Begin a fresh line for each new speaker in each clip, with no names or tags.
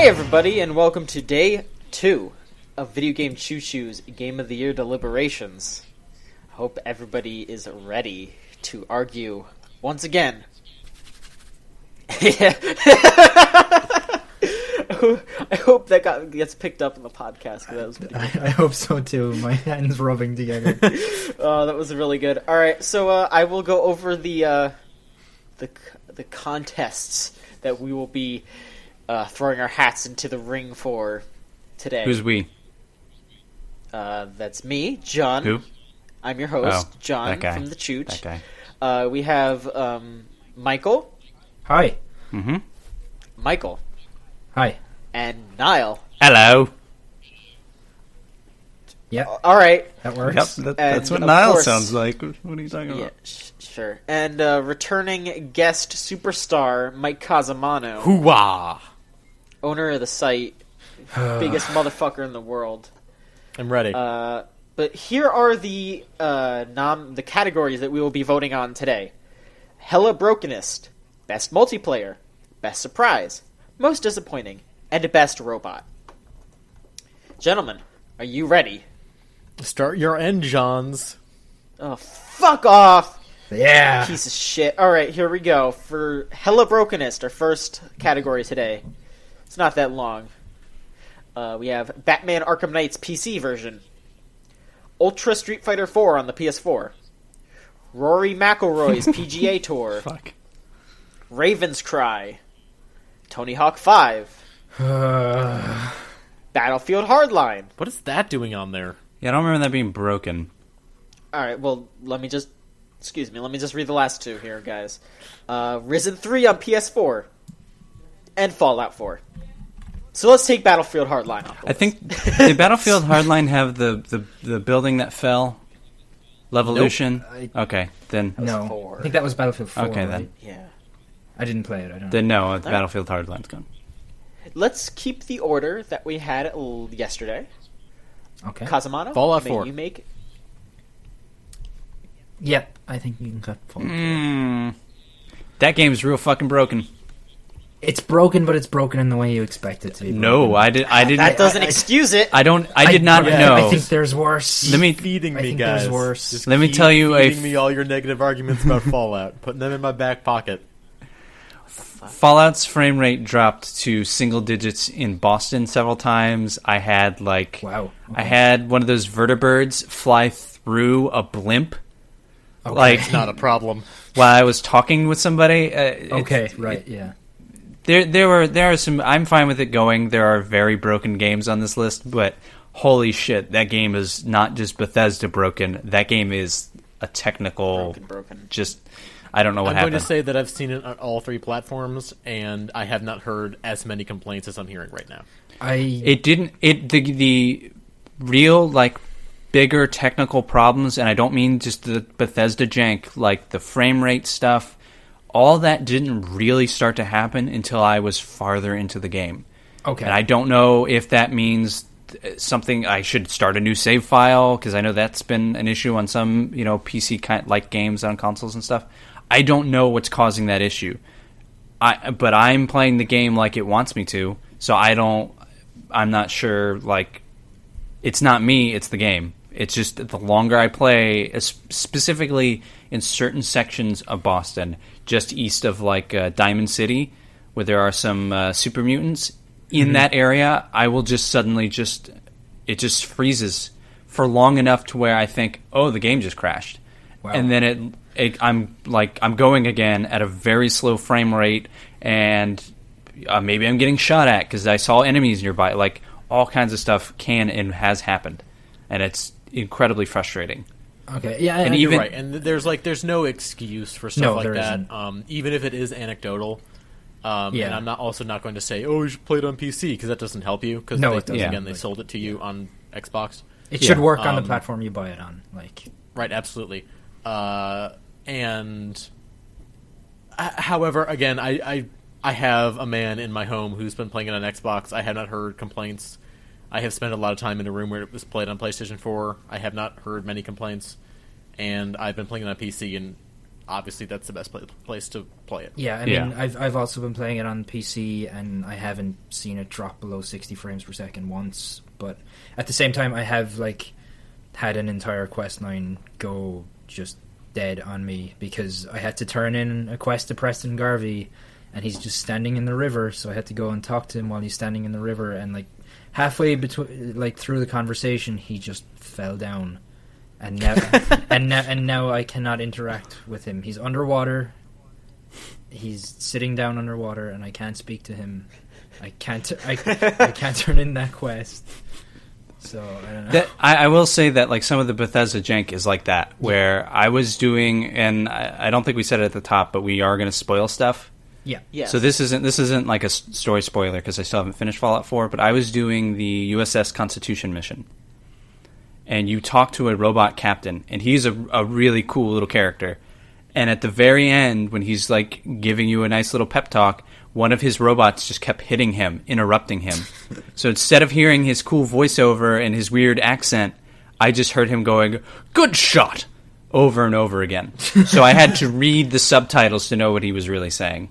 Hey everybody, and welcome to day 2 of Video Game Choo Choo's Game of the Year deliberations. Hope everybody is ready to argue once again. I hope that gets picked up in the podcast. That was pretty good.
I hope so too. My hands rubbing together.
Oh, that was really good. All right, so I will go over the contests that we will be throwing our hats into the ring for today.
Who's we?
That's me, John.
Who?
I'm your host,
Oh,
John
that guy.
from the Chooch.
That guy.
We have Michael.
Hi.
Mm-hmm.
Michael.
Hi.
And Niall.
Hello.
Yep,
All right.
that works.
Yep,
And
that's what
of
Niall
course-
sounds like. What are you talking
Yeah,
about?
sure. And returning guest superstar Mike Casamano,
Hooah!
owner of the site, biggest motherfucker in the world.
I'm ready.
But here are the the categories that we will be voting on today: Hella Broken-est, Best Multiplayer, Best Surprise, Most Disappointing, and Best Robot. Gentlemen, are you ready?
Start your engines.
Oh, fuck off!
Yeah.
Piece of shit. Alright, here we go. For Hella Broken-est, our first category today. It's not that long. We have Batman Arkham Knight's PC version. Ultra Street Fighter 4 on the PS4. Rory McIlroy's PGA Tour.
Fuck.
Raven's Cry. Tony Hawk 5. Battlefield Hardline.
What is that doing on there?
Yeah, I don't remember that being broken.
Alright, well, let me just read the last two here, guys. Risen 3 on PS4. And Fallout 4. So let's take Battlefield Hardline off the
I
list.
think did Battlefield Hardline have the building that fell? Levolution?
Nope.
Okay, then
No,
4.
I think that was Battlefield 4.
Okay,
right?
then.
Yeah.
I didn't play it. I don't know.
then no, Battlefield Hardline's gone.
Let's keep the order that we had yesterday.
Okay.
Casamano,
Fallout
may
4.
you make...
Yep, I think you can cut Fallout.
That game's real fucking broken.
It's broken, but it's broken in the way you expect it to be.
No,
broken.
I didn't.
That doesn't excuse it.
I did not know.
I think there's worse.
Let me
Feeding
I
me,
think
guys.
there's worse.
Just
Let me
keep
tell you
feeding me all your negative arguments about Fallout. Putting them in my back pocket.
Fallout's frame rate dropped to single digits in Boston several times. I had
Wow.
I had one of those vertibirds fly through a blimp.
Okay.
Like
Not a problem.
while I was talking with somebody.
Okay, right, yeah.
There are some. I'm fine with it going. There are very broken games on this list, but holy shit, that game is not just Bethesda broken. That game is a technical.
Broken.
Just I don't know what
I'm
happened.
going to say that I've seen it on all three platforms, and I have not heard as many complaints as I'm hearing right now.
The real bigger technical problems, and I don't mean just the Bethesda jank, like the frame rate stuff. All that didn't really start to happen until I was farther into the game.
Okay.
And I don't know if that means something I should start a new save file, because I know that's been an issue on some, PC like games on consoles and stuff. I don't know what's causing that issue. But I'm playing the game like it wants me to, so I'm not sure, it's not me, it's the game. It's just the longer I play, specifically in certain sections of Boston, just east of Diamond City, where there are some super mutants, in that area, I will just suddenly it just freezes for long enough to where I think, oh, the game just crashed.
Wow.
And then I'm going again at a very slow frame rate, and maybe I'm getting shot at because I saw enemies nearby. All kinds of stuff can and has happened, and it's incredibly frustrating.
Okay, yeah,
And
You're
even-
right, and there's no excuse for stuff
No,
like
there
that.
isn't.
Even if it is anecdotal.
Yeah.
And I'm not going to say, oh, you should play it on PC, because that doesn't help you. Because
No, it doesn't.
Again, they sold it to you on Xbox.
it should work on the
Um,
platform you buy it on.
Right, absolutely. However, again, I have a man in my home who's been playing it on Xbox. I have not heard complaints. I have spent a lot of time in a room where it was played on PlayStation 4. I have not heard many complaints. And I've been playing it on PC, and obviously that's the best place to play it.
Yeah, I mean, I've also been playing it on PC, and I haven't seen it drop below 60 frames per second once. But at the same time, I have had an entire quest line go just dead on me because I had to turn in a quest to Preston Garvey, and he's just standing in the river. So I had to go and talk to him while he's standing in the river, and halfway between, through the conversation, he just fell down. And now, and now I cannot interact with him. He's underwater. He's sitting down underwater, and I can't speak to him. I can't turn in that quest. So I don't know.
I will say that some of the Bethesda jank is like that, where I was doing, and I don't think we said it at the top, but we are going to spoil stuff.
Yeah.
Yes.
So this isn't like a story spoiler because I still haven't finished Fallout 4, but I was doing the USS Constitution mission. And you talk to a robot captain, and he's a really cool little character. And at the very end, when he's giving you a nice little pep talk, one of his robots just kept hitting him, interrupting him. So instead of hearing his cool voiceover and his weird accent, I just heard him going, "Good shot," over and over again. So I had to read the subtitles to know what he was really saying.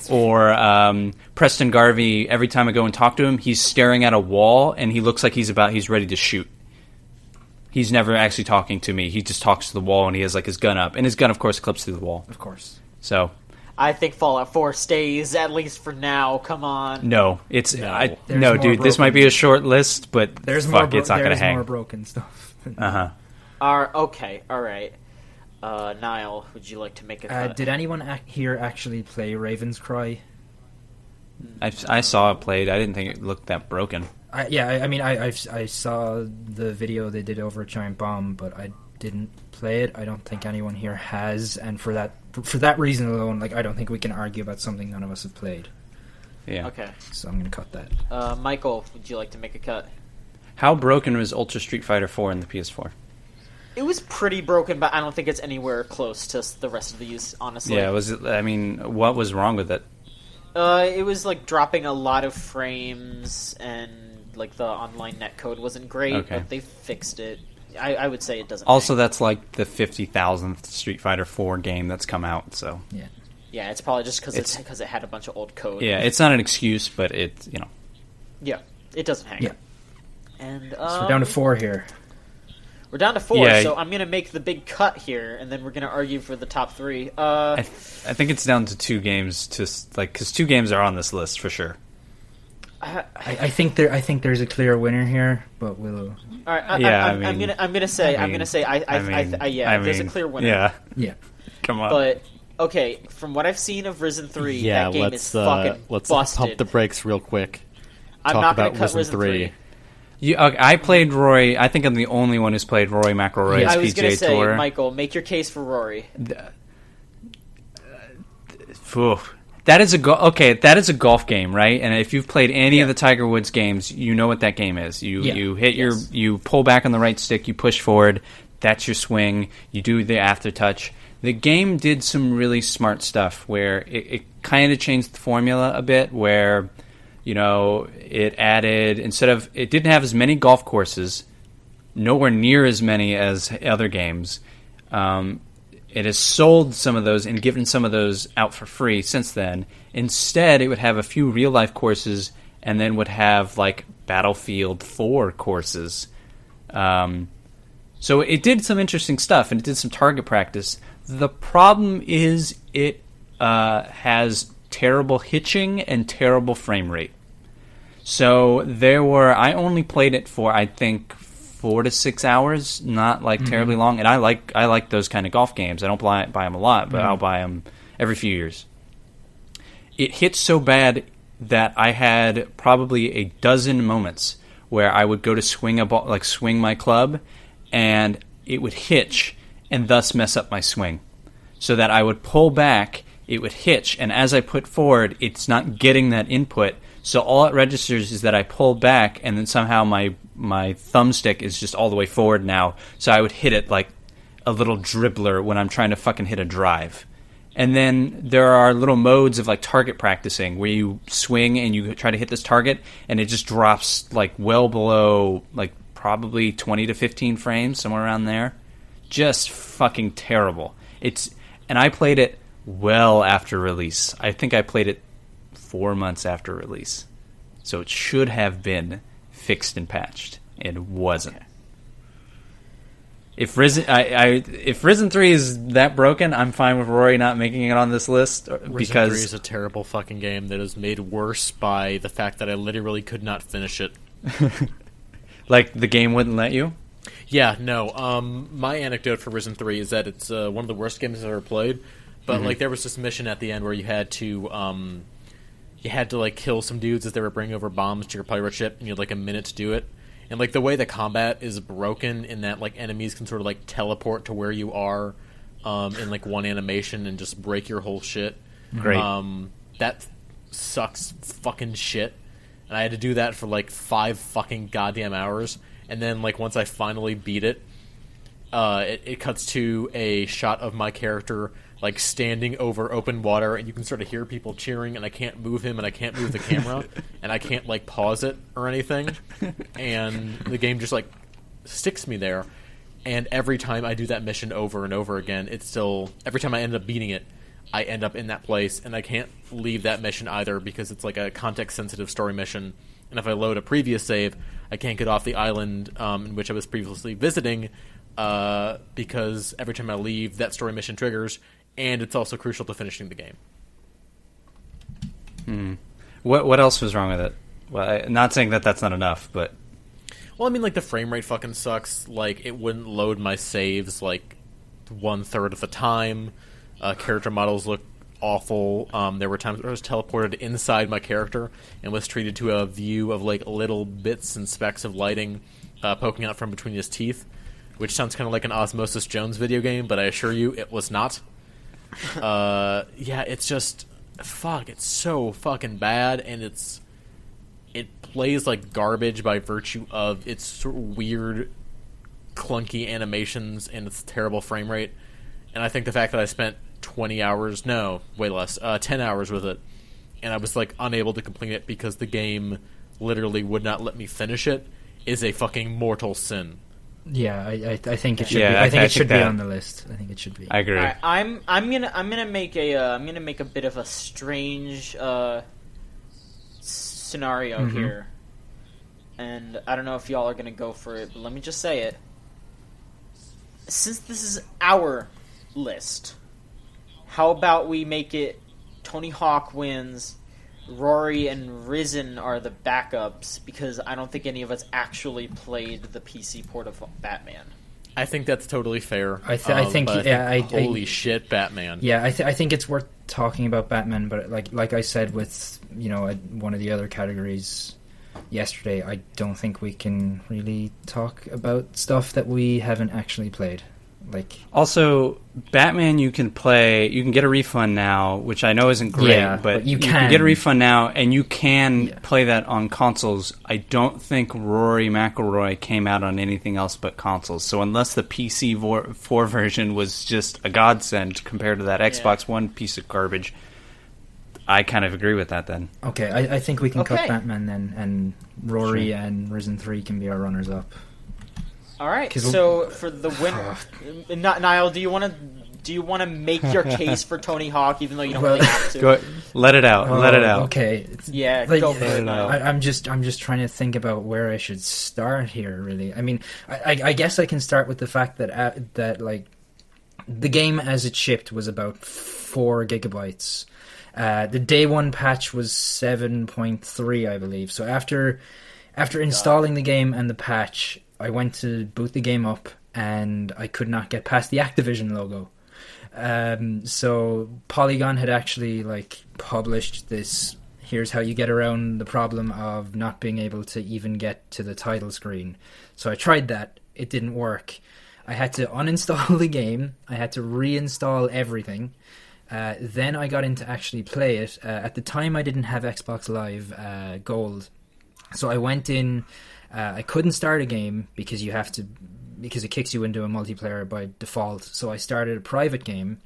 Or Preston Garvey, every time I go and talk to him, he's staring at a wall, and he looks like he's ready to shoot. He's never actually talking to me. He just talks to the wall, and he has his gun up. And his gun, of course, clips through the wall.
Of course.
So
I think Fallout 4 stays, at least for now. Come on.
no, it's
No,
dude. This might be a short list, but it's not going to hang.
There's more broken stuff.
Okay, all right. Niall, would you like to make a cut?
Did anyone here actually play Raven's Cry?
I saw it played. I didn't think it looked that broken.
I saw the video they did over at Giant Bomb, but I didn't play it. I don't think anyone here has, and for that reason alone, I don't think we can argue about something none of us have played.
Yeah.
Okay.
So I'm going to cut that.
Michael, would you like to make a cut?
How broken was Ultra Street Fighter 4 in the PS4?
It was pretty broken, but I don't think it's anywhere close to the rest of these, honestly.
Yeah, what was wrong with it?
It was dropping a lot of frames, and the online netcode wasn't great, but they fixed it. I would say it doesn't.
Also,
hang.
that's the 50,000th Street Fighter 4 game that's come out. So
yeah, it's probably just because it had a bunch of old code.
Yeah, it's not an excuse, but it's
Yeah, it doesn't hang.
Yeah,
and
so we're down to 4 here.
We're down to 4,
Yeah.
so I'm gonna make the big cut here, and then we're gonna argue for the top 3.
I think it's down to 2 games, because 2 games are on this list for sure.
I think there's a clear winner here, but we'll.
All right, I'm gonna say there's a clear winner.
Yeah.
Come on.
But okay, from what I've seen of Risen 3, that game is fucking
let's
busted.
pump the brakes real quick.
I'm not going to cut
Risen 3.
I played Roy. I think I'm the only one who's played Roy McIlroy's
I was going
PGA
to say,
Tour.
Michael, make your case for Rory.
That is a golf game, right? And if you've played any of the Tiger Woods games, you know what that game is. You hit you pull back on the right stick, you push forward. That's your swing. You do the aftertouch. The game did some really smart stuff where it kind of changed the formula a bit, where it added, it didn't have as many golf courses, nowhere near as many as other games. It has sold some of those and given some of those out for free since then. Instead, it would have a few real-life courses and then would have, Battlefield 4 courses. So it did some interesting stuff, and it did some target practice. The problem is it has terrible hitching and terrible frame rate. So I only played it for, I think, 4 to 6 hours, not terribly long. And I like those kind of golf games. I don't buy them a lot, but I'll buy them every few years. It hit so bad that I had probably a dozen moments where I would go to swing a ball, swing my club, and it would hitch and thus mess up my swing. So that I would pull back, it would hitch, and as I put forward, it's not getting that input. So all it registers is that I pull back, and then somehow my thumbstick is just all the way forward now. So I would hit it like a little dribbler when I'm trying to fucking hit a drive. And then there are little modes of target practicing where you swing and you try to hit this target, and it just drops well below probably 20 to 15 frames, somewhere around there. Just fucking terrible. And I played it well after release. I think I played it 4 months after release. So it should have been fixed and patched. It wasn't.
Okay.
If Risen 3 is that broken, I'm fine with Rory not making it on this list
Risen
because
3 is a terrible fucking game that is made worse by the fact that I literally could not finish it.
like the game wouldn't let you.
Yeah, no. My anecdote for Risen 3 is that it's one of the worst games I've ever played. But like, there was this mission at the end where you had to like kill some dudes as they were bringing over bombs to your pirate ship, and you had like a minute to do it. And like the way the combat is broken in that like enemies can sort of like teleport to where you are in like one animation and just break your whole shit.
Great.
That sucks fucking shit. And I had to do that for like 5 fucking goddamn hours. And then like once I finally beat it, it cuts to a shot of my character like standing over open water, and you can sort of hear people cheering, and I can't move him, and I can't move the camera, and I can't like pause it or anything, and the game just like sticks me there. And every time I do that mission over and over again, it's still, every time I end up beating it, I end up in that place, and I can't leave that mission either because it's like a context sensitive story mission. And if I load a previous save, I can't get off the island in which I was previously visiting because every time I leave, that story mission triggers. And it's also crucial to finishing the game.
What else was wrong with it? Well, not saying that that's not enough, but...
Well, I mean, like, the frame rate fucking sucks. Like, it wouldn't load my saves, like, 1/3 of the time. Character models look awful. There were times where I was teleported inside my character and was treated to a view of, like, little bits and specks of lighting poking out from between his teeth, which sounds kind of like an Osmosis Jones video game, but I assure you it was not. Yeah, it's just it's so fucking bad, and it plays like garbage by virtue of its sort of weird, clunky animations and its terrible frame rate. And I think the fact that I spent 20 hours, no, way less, 10 hours with it, and I was like unable to complete it because the game literally would not let me finish it, is a fucking mortal sin.
Yeah, I think it should
Yeah,
be.
I
I think it
think
should be
that-
on the list. I think it should be.
I agree.
All right, I'm gonna make a bit of a strange scenario here, and I don't know if y'all are gonna go for it, but let me just say it. Since this is our list, how about we make it Tony Hawk wins, Rory and Risen are the backups, because I don't think any of us actually played the PC port of Batman.
I think that's totally fair.
I think
but holy shit, Batman.
Yeah, I think it's worth talking about Batman, but like I said with one of the other categories yesterday, I don't think we can really talk about stuff that we haven't actually played. Like,
Also, Batman, you can get a refund now, which I know isn't great,
Yeah, but you can.
get a refund now, and you can play that on consoles. I don't think Rory McIlroy came out on anything else but consoles, so unless the PC4 version was just a godsend compared to that Xbox One piece of garbage, I kind of agree with that then.
okay, I think we can cut
Okay.
Batman then, and Rory and Risen 3 can be our runners-up.
All right.
'Cause
So for the winner, Niall, do you want to make your case for Tony Hawk, even though you don't really have to?
Go, let it out. Let it out.
Okay.
Yeah,
Like,
go for it, Niall.
I'm just trying to think about where I should start here. Really, I mean, I guess I can start with the fact that like the game as it shipped was about 4 gigabytes. The day one patch was 7.3, I believe. So after installing the game and the patch, I went to boot the game up and I could not get past the Activision logo. So Polygon had actually like published this, here's how you get around the problem of not being able to even get to the title screen. So I tried that. It didn't work. I had to uninstall the game. I had to reinstall everything. Then I got in to actually play it. At the time, I didn't have Xbox Live Gold. So I went in. I couldn't start a game because it kicks you into a multiplayer by default. So I started a private game.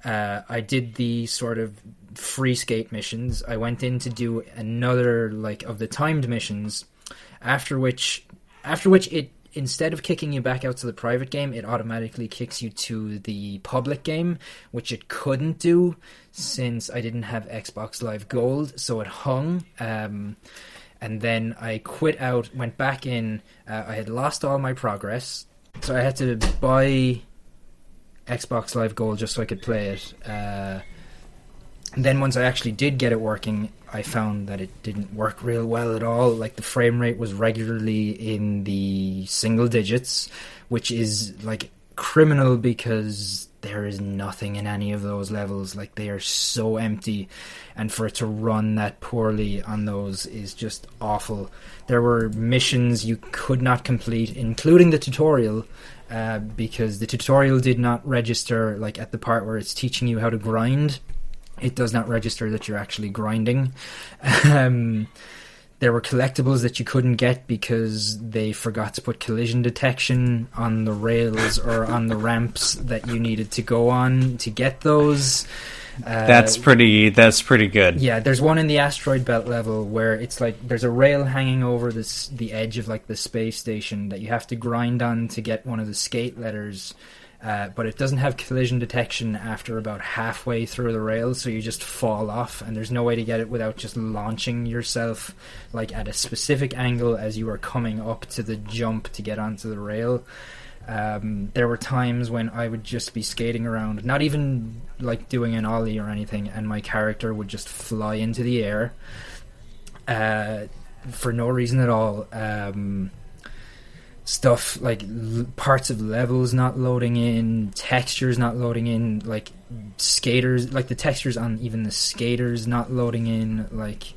I did the sort of free skate missions. I went in to do another of the timed missions. After which it instead of kicking you back out to the private game, it automatically kicks you to the public game, which it couldn't do since I didn't have Xbox Live Gold, so it hung. And then I quit out, went back in. I had lost all my progress, so I had to buy Xbox Live Gold just so I could play it. And then once I actually did get it working, I found that it didn't work real well at all. Like, the frame rate was regularly in the single digits, which is like criminal because there is nothing in any of those levels. Like, they are so empty, and for it to run that poorly on those is just awful. There were missions you could not complete, including the tutorial, because the tutorial did not register, like, at the part where it's teaching you how to grind. It does not register that you're actually grinding. There were collectibles that you couldn't get because they forgot to put collision detection on the rails or on the ramps that you needed to go on to get those.
That's pretty good.
Yeah, there's one in the asteroid belt level where it's like there's a rail hanging over the edge of like the space station that you have to grind on to get one of the skate letters. But it doesn't have collision detection after about halfway through the rail, so you just fall off, and there's no way to get it without just launching yourself like at a specific angle as you are coming up to the jump to get onto the rail. There were times when I would just be skating around, not even like doing an ollie or anything, and my character would just fly into the air for no reason at all. Stuff like parts of levels not loading in, textures not loading in, like skaters, like the textures on even the skaters not loading in, like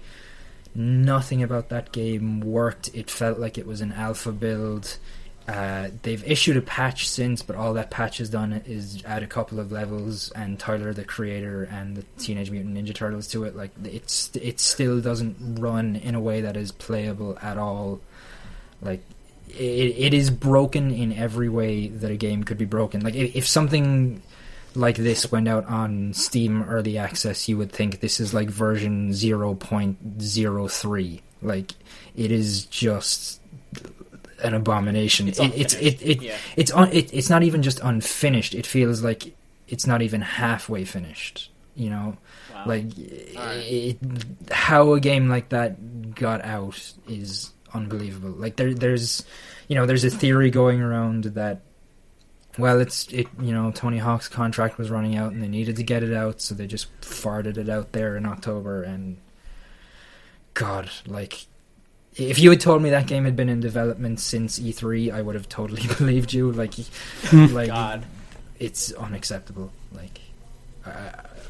nothing about that game worked. It felt like it was an alpha build. They've issued a patch since, but all that patch has done is add a couple of levels and Tyler the creator and the Teenage Mutant Ninja Turtles to it. Like it still doesn't run in a way that is playable at all. Like it is broken in every way that a game could be broken. Like if something like this went out on Steam Early Access, you would think this is like version 0.03. Like it is just an abomination. It's not even just unfinished. It feels like it's not even halfway finished. You know, wow. Like how a game like that got out is unbelievable. Like there's a theory going around that, well, Tony Hawk's contract was running out and they needed to get it out, so they just farted it out there in October. And God, like, if you had told me that game had been in development since E3, I would have totally believed you. Like God, it's unacceptable. Like,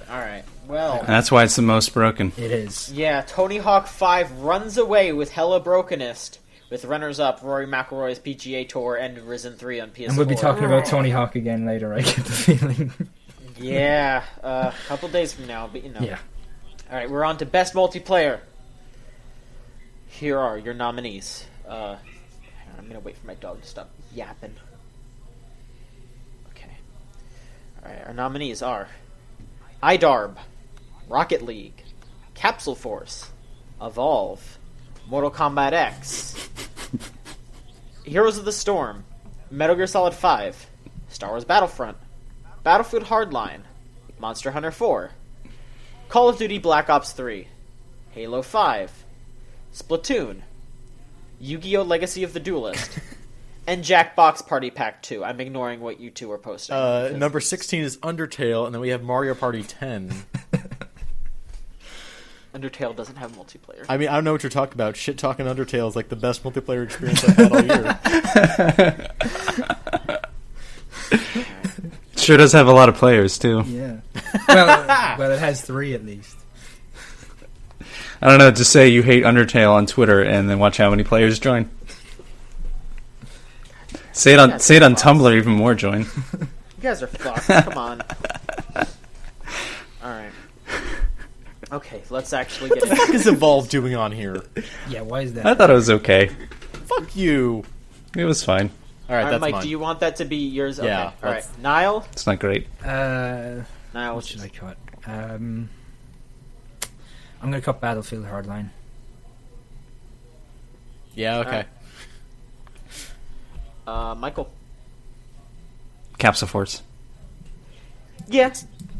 all right, well,
that's why it's the most broken.
It is.
Yeah, Tony Hawk 5 runs away with Hella Broken-est, with runners-up Rory McIlroy's PGA Tour and Risen 3 on PS4.
And we'll be talking about Tony Hawk again later, I get the feeling.
Yeah, a couple days from now, but
Yeah.
Alright, we're on to Best Multiplayer. Here are your nominees. I'm gonna wait for my dog to stop yapping. Okay. Alright, our nominees are iDarb, Rocket League, Capsule Force, Evolve, Mortal Kombat X, Heroes of the Storm, Metal Gear Solid 5, Star Wars Battlefront, Battlefield Hardline, Monster Hunter 4, Call of Duty Black Ops 3, Halo 5, Splatoon, Yu-Gi-Oh! Legacy of the Duelist, and Jackbox Party Pack 2. I'm ignoring what you two are posting.
Number 16 is Undertale, and then we have Mario Party 10.
Undertale doesn't have multiplayer.
I mean, I don't know what you're talking about. Shit talking Undertale is like the best multiplayer experience I've had all year.
Sure does have a lot of players, too.
Yeah. Well, it has 3 at least.
I don't know, just say you hate Undertale on Twitter and then watch how many players join. Say it on Tumblr, even more join.
You guys are fucked. Come on. Alright. Okay, let's actually get
What the heck is Evolve doing on here?
Yeah, why is that?
I thought it was okay.
Fuck you.
It was fine.
Alright, that's
Mike,
mine.
do you want that to be yours? Okay.
Yeah,
Alright. Niall?
It's not great.
Niall,
what should I cut? I'm going to cut Battlefield Hardline.
Yeah, okay.
Michael.
Capsule Force.
Yeah,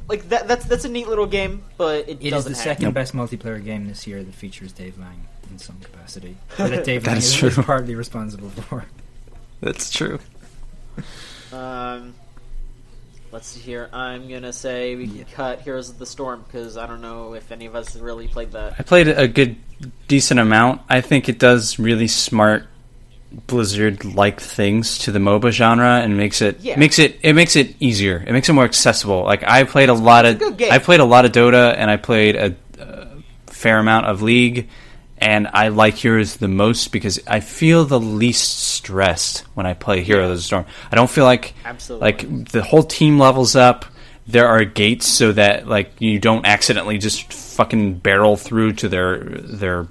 like that's a neat little game, but
It is
doesn't
the
hang.
second best multiplayer game this year that features Dave Lang in some capacity. Or that Dave
That
Lang
is
is
true.
partly responsible for.
That's true.
Let's see here. I'm gonna say we can cut Heroes of the Storm because I don't know if any of us really played that.
I played a decent amount. I think it does really smart Blizzard-like things to the MOBA genre and makes it easier. It makes it more accessible. Like I played a lot of Dota and I played a fair amount of League, and I like Heroes the most because I feel the least stressed when I play Heroes of the Storm. I don't feel like the whole team levels up. There are gates so that like you don't accidentally just fucking barrel through to their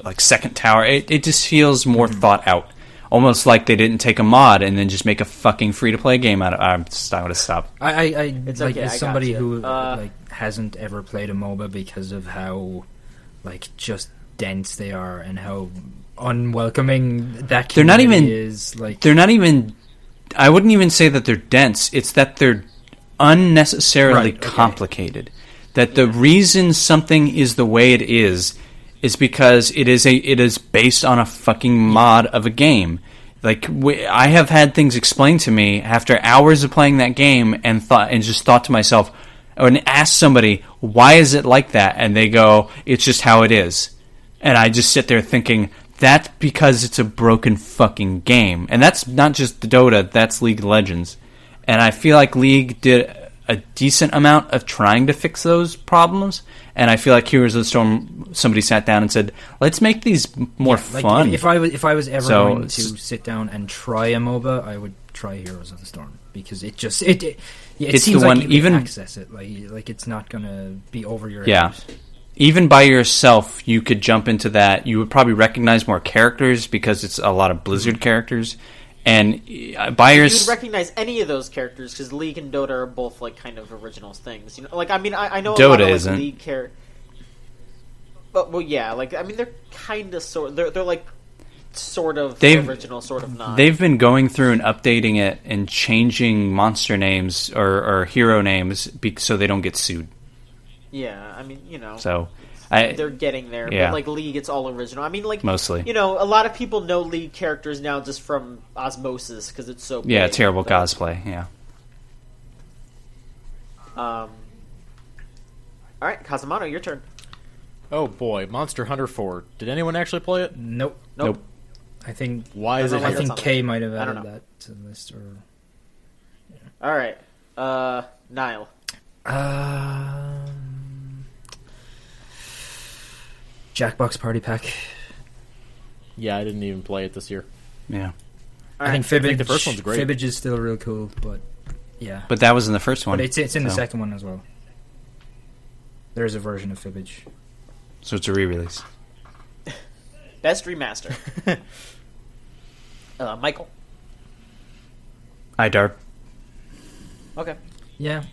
like second tower. It just feels more thought out. Almost like they didn't take a mod and then just make a fucking free-to-play game out of it. I'm going to stop.
It's
like
okay,
as
I
somebody
got you.
who like hasn't ever played a MOBA because of how like just dense they are and how unwelcoming that community is. Like
they're not even. I wouldn't even say that they're dense. It's that they're unnecessarily complicated. That the reason something is the way it is because it is based on a fucking mod of a game. Like I have had things explained to me after hours of playing that game and just thought to myself, and asked somebody, why is it like that? And they go, it's just how it is. And I just sit there thinking, that's because it's a broken fucking game. And that's not just the Dota, that's League of Legends. And I feel like League did a decent amount of trying to fix those problems. And I feel like Heroes of the Storm, somebody sat down and said, let's make these more fun.
If I was ever going to sit down and try a MOBA, I would try Heroes of the Storm because it
it's
seems
the
like
one,
you
even
can access it. Like it's not gonna be over your
Yeah.
head.
Even by yourself, you could jump into that. You would probably recognize more characters because it's a lot of Blizzard characters. And by
You
yourself,
would recognize any of those characters because League and Dota are both like kind of original things. You know, like I mean, I know a
Dota
lot of
isn't.
like, League characters, but well, yeah, like I mean, they're kind of they're like sort of original, sort of not.
They've been going through and updating it and changing monster names or hero names so they don't get sued.
Yeah, I mean, you know.
So
they're getting there,
yeah.
but like League, it's all original. I mean, like
Mostly.
you know, a lot of people know League characters now just from osmosis because it's so big,
terrible
but,
cosplay. Yeah.
All right, Kazumano, your turn.
Oh boy, Monster Hunter 4. Did anyone actually play it?
Nope.
Nope.
I think
Why is it
why
I
here?
think
that's on
Kay
there.
might have
I don't
added
know.
that to the list. Or
All right, Niall.
Jackbox Party Pack.
Yeah, I didn't even play it this year.
Yeah.
I think Fibbage.
the first one's great.
Fibbage is still real cool, but yeah.
But that was in the first one.
But it's in the
so-
second one as well. There's a version of Fibbage.
So it's a re-release.
Best remaster. Michael.
IDARB.
Okay.
Yeah.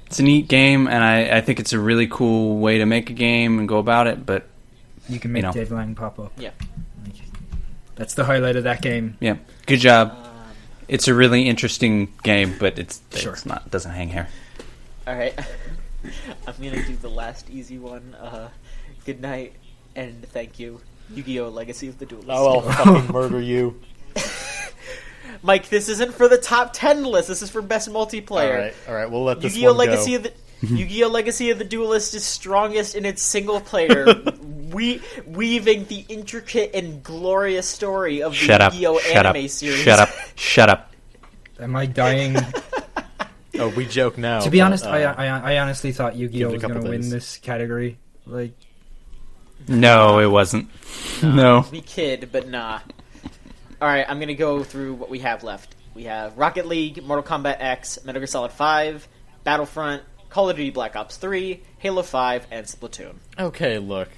It's a neat game, and I think it's a really cool way to make a game and go about it, but
You can make
know.
Dave Lang pop up.
Yeah.
Like, that's the highlight of that game.
yeah, good job. It's a really interesting game, but it's
Sure.
not doesn't hang here.
All right. I'm gonna do the last easy one. Good night and thank you. Yu-Gi-Oh! Legacy of the Duelist.
Oh, I'll fucking murder you.
Mike, this isn't for the top 10 list. This is for best multiplayer.
All right, we'll let this
Yu-Gi-Oh!
one
Legacy
go.
of the Yu-Gi-Oh! Legacy of the Duelist is strongest in its single player, weaving the intricate and glorious story of the
Shut up!
Yu-Gi-Oh!
Shut
anime
up!
series.
Shut up! Shut up!
Am I dying?
Oh, we joke now.
To be
but,
honest, I honestly thought Yu-Gi-Oh!
give it a
was going
couple
to win
days.
this category. Like,
No, it wasn't. No.
We kid, but nah. Alright, I'm gonna go through what we have left. We have Rocket League, Mortal Kombat X, Metal Gear Solid 5, Battlefront, Call of Duty Black Ops 3, Halo 5, and Splatoon.
Okay, look.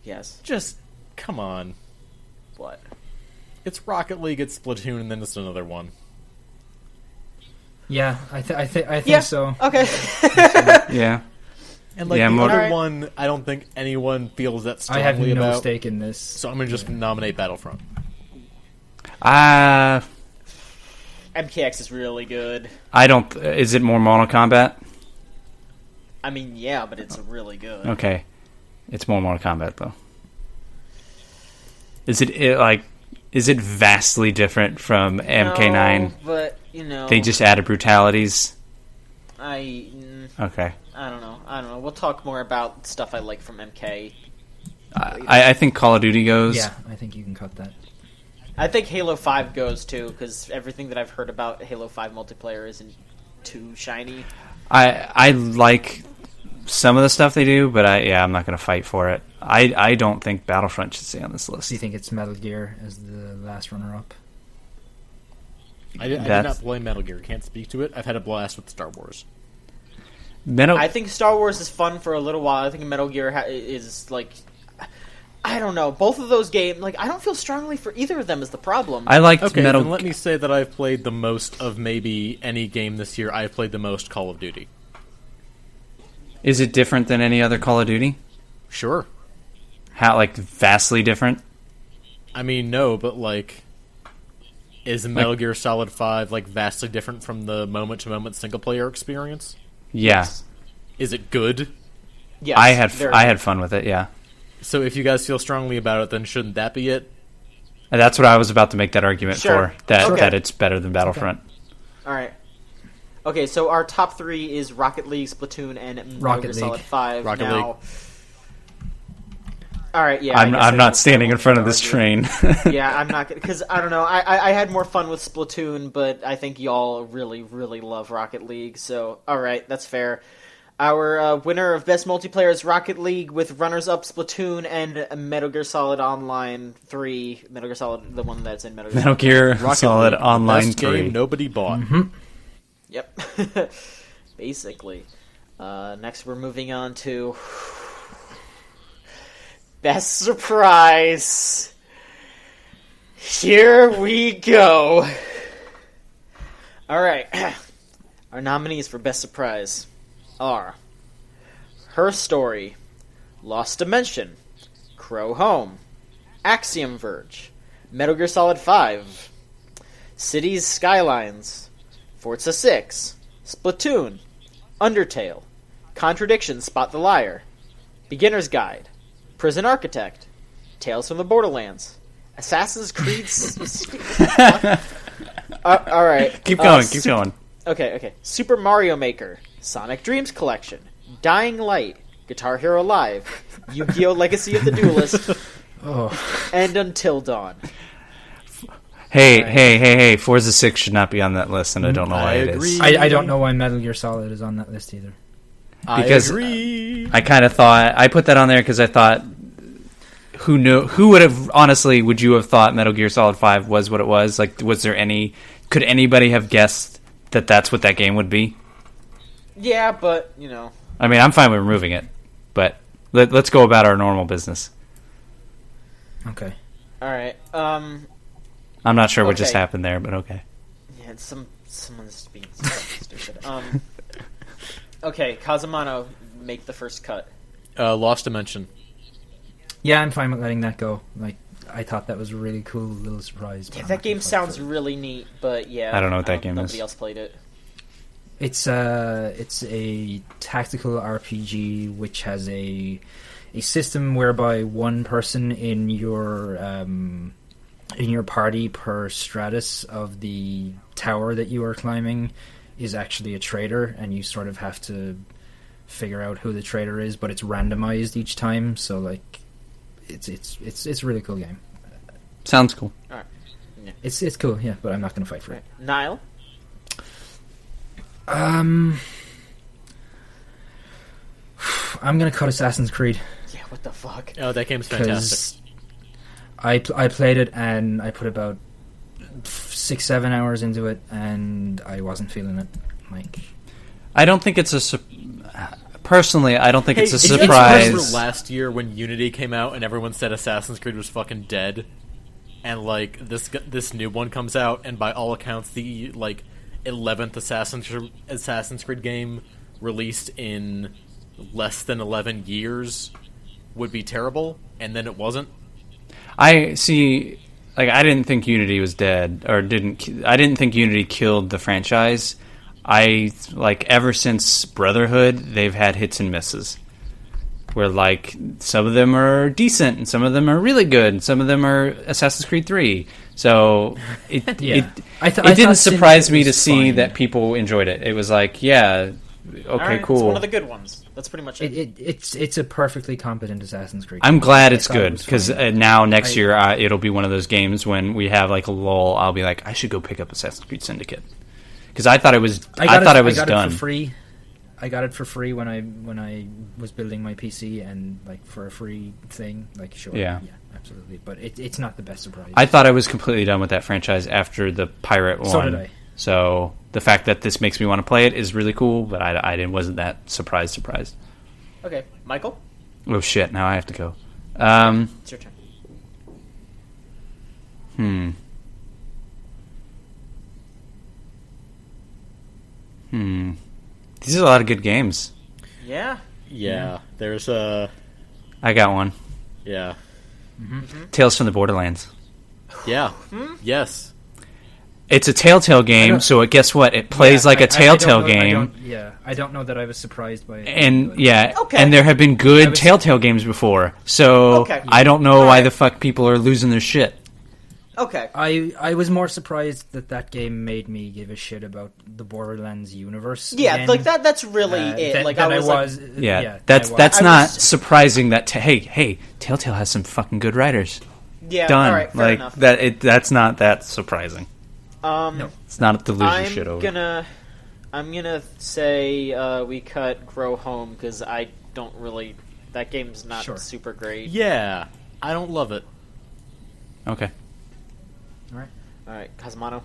Yes.
Just, come on.
What?
It's Rocket League, it's Splatoon, and then it's another one.
yeah, I think
Yeah.
so.
Okay.
Yeah.
And like
Yeah,
the other
Alright.
one, I don't think anyone feels that
I have
strongly
no
about.
stake in this.
So I'm gonna just nominate Battlefront.
MKX is really good.
I don't. Is it more Mortal Kombat?
I mean, yeah, but it's really good.
Okay, it's more Mortal Kombat though. Is it vastly different from MK9?
No, but
they just added brutalities.
Okay. I don't know. We'll talk more about stuff I like from MK.
I think Call of Duty goes.
Yeah, I think you can cut that.
I think Halo 5 goes too, because everything that I've heard about Halo 5 multiplayer isn't too shiny.
I like some of the stuff they do, but I'm not going to fight for it. I don't think Battlefront should stay on this list.
Do you think it's Metal Gear as the last runner-up?
I did not play Metal Gear. Can't speak to it. I've had a blast with Star Wars.
I think Star Wars is fun for a little while. I think Metal Gear is like... I don't know. Both of those games, I don't feel strongly for either of them is the problem.
I liked
Metal Gear. Let me say that I've played the most of maybe any game this year. I've played the most Call of Duty.
Is it different than any other Call of Duty?
Sure.
How, vastly different?
I mean, no, but, is Metal Gear Solid 5, vastly different from the moment-to-moment single-player experience?
Yeah.
Yes.
Is it good?
Yes.
I had fun with it, yeah.
So if you guys feel strongly about it, then shouldn't that be it?
And that's what I was about to make that argument
Sure.
for, that it's better than Battlefront.
Okay. All right. Okay, so our top three is Rocket League, Splatoon, and Metal Gear Solid 5.
Rocket League.
All right, yeah.
I'm not standing in front of this train.
Yeah, I'm not, because I don't know. I had more fun with Splatoon, but I think y'all really, really love Rocket League. So, all right, that's fair. Our winner of Best Multiplayer is Rocket League, with runners-up Splatoon and Metal Gear Solid Online 3. Metal Gear Solid, the one that's in
Metal Gear Solid
League,
Online
best
3.
Game nobody bought.
Mm-hmm.
Yep. Basically. Next, we're moving on to Best Surprise. Here we go. All right. Our nominees for Best Surprise are Her Story, Lost Dimension, Crow Home, Axiom Verge, Metal Gear Solid 5, Cities Skylines, Forza 6, Splatoon, Undertale, Contradiction Spot the Liar, Beginner's Guide, Prison Architect, Tales from the Borderlands, Assassin's Creed... Alright.
Keep going.
Okay. Super Mario Maker, Sonic Dreams Collection, Dying Light, Guitar Hero Live, Yu-Gi-Oh! Legacy of the Duelist, and Until Dawn.
Hey, Forza 6 should not be on that list, and I don't know why it is.
I don't know why Metal Gear Solid is on that list either.
Because
I agree.
I kind of thought... I put that on there because I thought... Who would have... Honestly, would you have thought Metal Gear Solid 5 was what it was? Was there any... Could anybody have guessed that that's what that game would be?
Yeah, but,
I mean, I'm fine with removing it, but let's go about our normal business.
Okay.
Alright,
I'm not sure what just happened there, but okay.
Yeah, someone's being so stupid. Okay, Kazumano, make the first cut.
Lost Dimension.
Yeah, I'm fine with letting that go. I thought that was a really cool little surprise.
Yeah, that game sounds really neat, but yeah.
I don't know what that game is.
Nobody else played it.
It's a tactical RPG which has a system whereby one person in your party per stratus of the tower that you are climbing is actually a traitor, and you sort of have to figure out who the traitor is, but it's randomized each time. So it's a really cool game.
Sounds cool.
All right. Yeah.
It's cool, yeah, but I'm not going to fight for it.
Niall?
I'm going to cut Assassin's Creed.
Yeah, what the fuck?
Oh, that game's fantastic.
I played it and I put about 6-7 hours into it, and I wasn't feeling it.
I don't think it's personally, I don't think it's a
It's
surprise.
last year when Unity came out and everyone said Assassin's Creed was fucking dead, and this new one comes out, and by all accounts the 11th Assassin's Creed game released in less than 11 years would be terrible, and then it wasn't.
I see. like I didn't think Unity was dead, or I didn't think Unity killed the franchise. I like ever since Brotherhood, they've had hits and misses. Where like some of them are decent and some of them are really good and some of them are Assassin's Creed 3. So it didn't surprise me to see that people enjoyed it. It was like, yeah, okay, cool.
It's one of the good ones. That's pretty much it.
It's a perfectly competent Assassin's Creed.
I'm glad it's good because now next year it'll be one of those games when we have like a lull. I'll be like, I should go pick up Assassin's Creed Syndicate because I thought it was done.
It for free. I got it for free when I was building my PC and like for a free thing. Like sure, yeah, absolutely. But it's not the best surprise.
I thought I was completely done with that franchise after the Pirate one.
So did I.
So the fact that this makes me want to play it is really cool, but wasn't that surprised.
Okay, Michael?
Oh shit, now I have to go.
It's your
turn. These are a lot of good games.
Yeah?
Yeah. There's a...
I got one.
Yeah.
Tales from the Borderlands.
Yeah. Yes.
It's a Telltale game, so guess what? It plays like a Telltale game.
I don't know that I was surprised by it.
And
Okay.
and there have been good Telltale games before, so I don't know why the fuck people are losing their shit.
Okay.
I was more surprised that game made me give a shit about the Borderlands universe.
Yeah,
again,
like that's really it. Like I was
that's not surprising. That hey, Telltale has some fucking good writers.
Yeah,
done.
All right, fair
like
enough.
That's not that surprising.
No,
it's not to lose your shit over.
I'm gonna say we cut Grow Home because I don't really. That game's not super great.
Yeah, I don't love it.
Okay.
All right, Cosmano.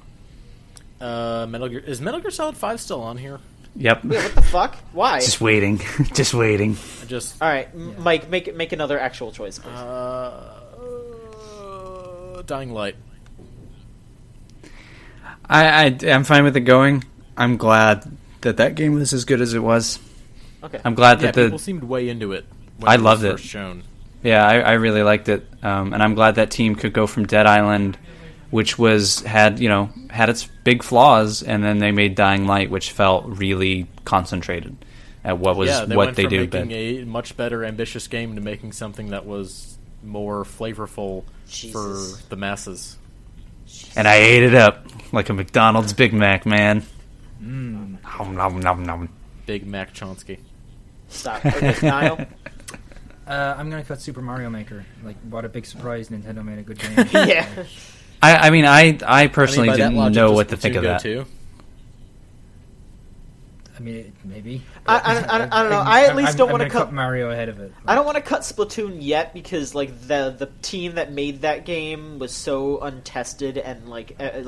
Metal Gear is Metal Gear Solid 5 still on here?
Yep.
Wait, what the fuck? Why?
Just waiting. Just waiting.
All right, Mike, make another actual choice, please.
Dying Light.
I'm fine with it going. I'm glad that game was as good as it was.
Okay.
I'm glad that
people seemed way into it.
I loved it.
First shown.
Yeah, I really liked it, and I'm glad that team could go from Dead Island, which had its big flaws, and then they made Dying Light, which felt really concentrated at what they do.
Making a much better, ambitious game to making something that was more flavorful for the masses.
And I ate it up like a McDonald's Big Mac, man.
Nom,
nom, nom.
Big Mac Chonsky.
Stop. Okay, Niall.
I'm gonna cut Super Mario Maker. Like, what a big surprise! Nintendo made a good game.
Yeah.
I personally didn't know what to think of that.
I mean, maybe.
I don't know. I at least don't want to
cut Mario ahead of it.
I don't want to cut Splatoon yet because like the team that made that game was so untested and like I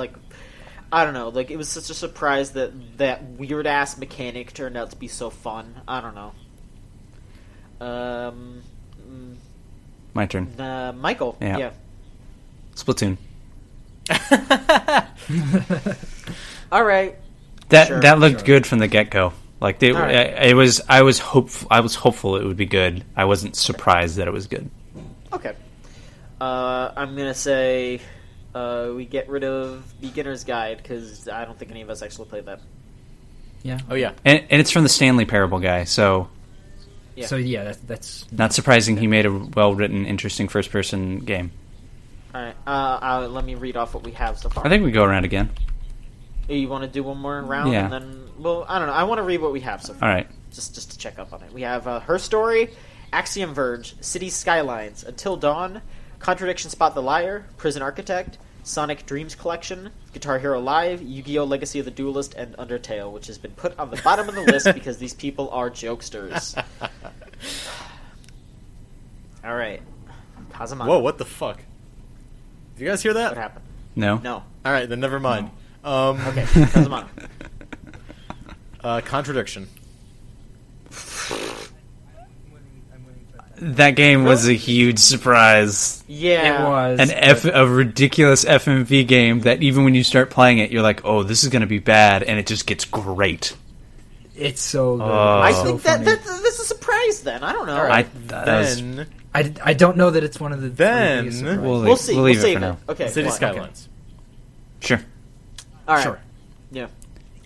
don't know. Like it was such a surprise that weird ass mechanic turned out to be so fun. I don't know.
My turn.
Michael.
Yeah. Splatoon.
All right.
That looked good from the get-go. Like
right.
I was hopeful it would be good. I wasn't surprised that it was good.
Okay. I'm gonna say we get rid of Beginner's Guide because I don't think any of us actually played that.
Yeah.
Oh yeah.
And it's from the Stanley Parable guy, so.
Yeah.
So yeah, that's
not surprising. He made a well-written, interesting first-person game.
All right. Let me read off what we have so far.
I think we go around again.
You want to do one more round?
Yeah.
And then, well, I don't know. I want to read what we have so far.
All right.
Just to check up on it. We have Her Story, Axiom Verge, City Skylines, Until Dawn, Contradiction Spot the Liar, Prison Architect, Sonic Dreams Collection, Guitar Hero Live, Yu-Gi-Oh! Legacy of the Duelist, and Undertale, which has been put on the bottom of the list because these people are jokesters. All right. Kazamana.
Whoa, what the fuck? Did you guys hear that?
What happened?
No.
No.
All right, then never mind.
Okay, Kazamana.
Contradiction.
That game was a huge surprise.
Yeah.
It was.
A ridiculous FMV game that even when you start playing it, you're like, oh, this is going to be bad, and it just gets great.
It's so good.
I
so
think
funny.
that's a surprise then. I don't know.
All right,
That was
I don't know that it's one of the.
Then-
biggest surprises.
We'll see.
We'll
We'll
leave it
save
for now.
Okay.
City
fine.
Skylines.
Sure.
All right.
Sure.
Yeah.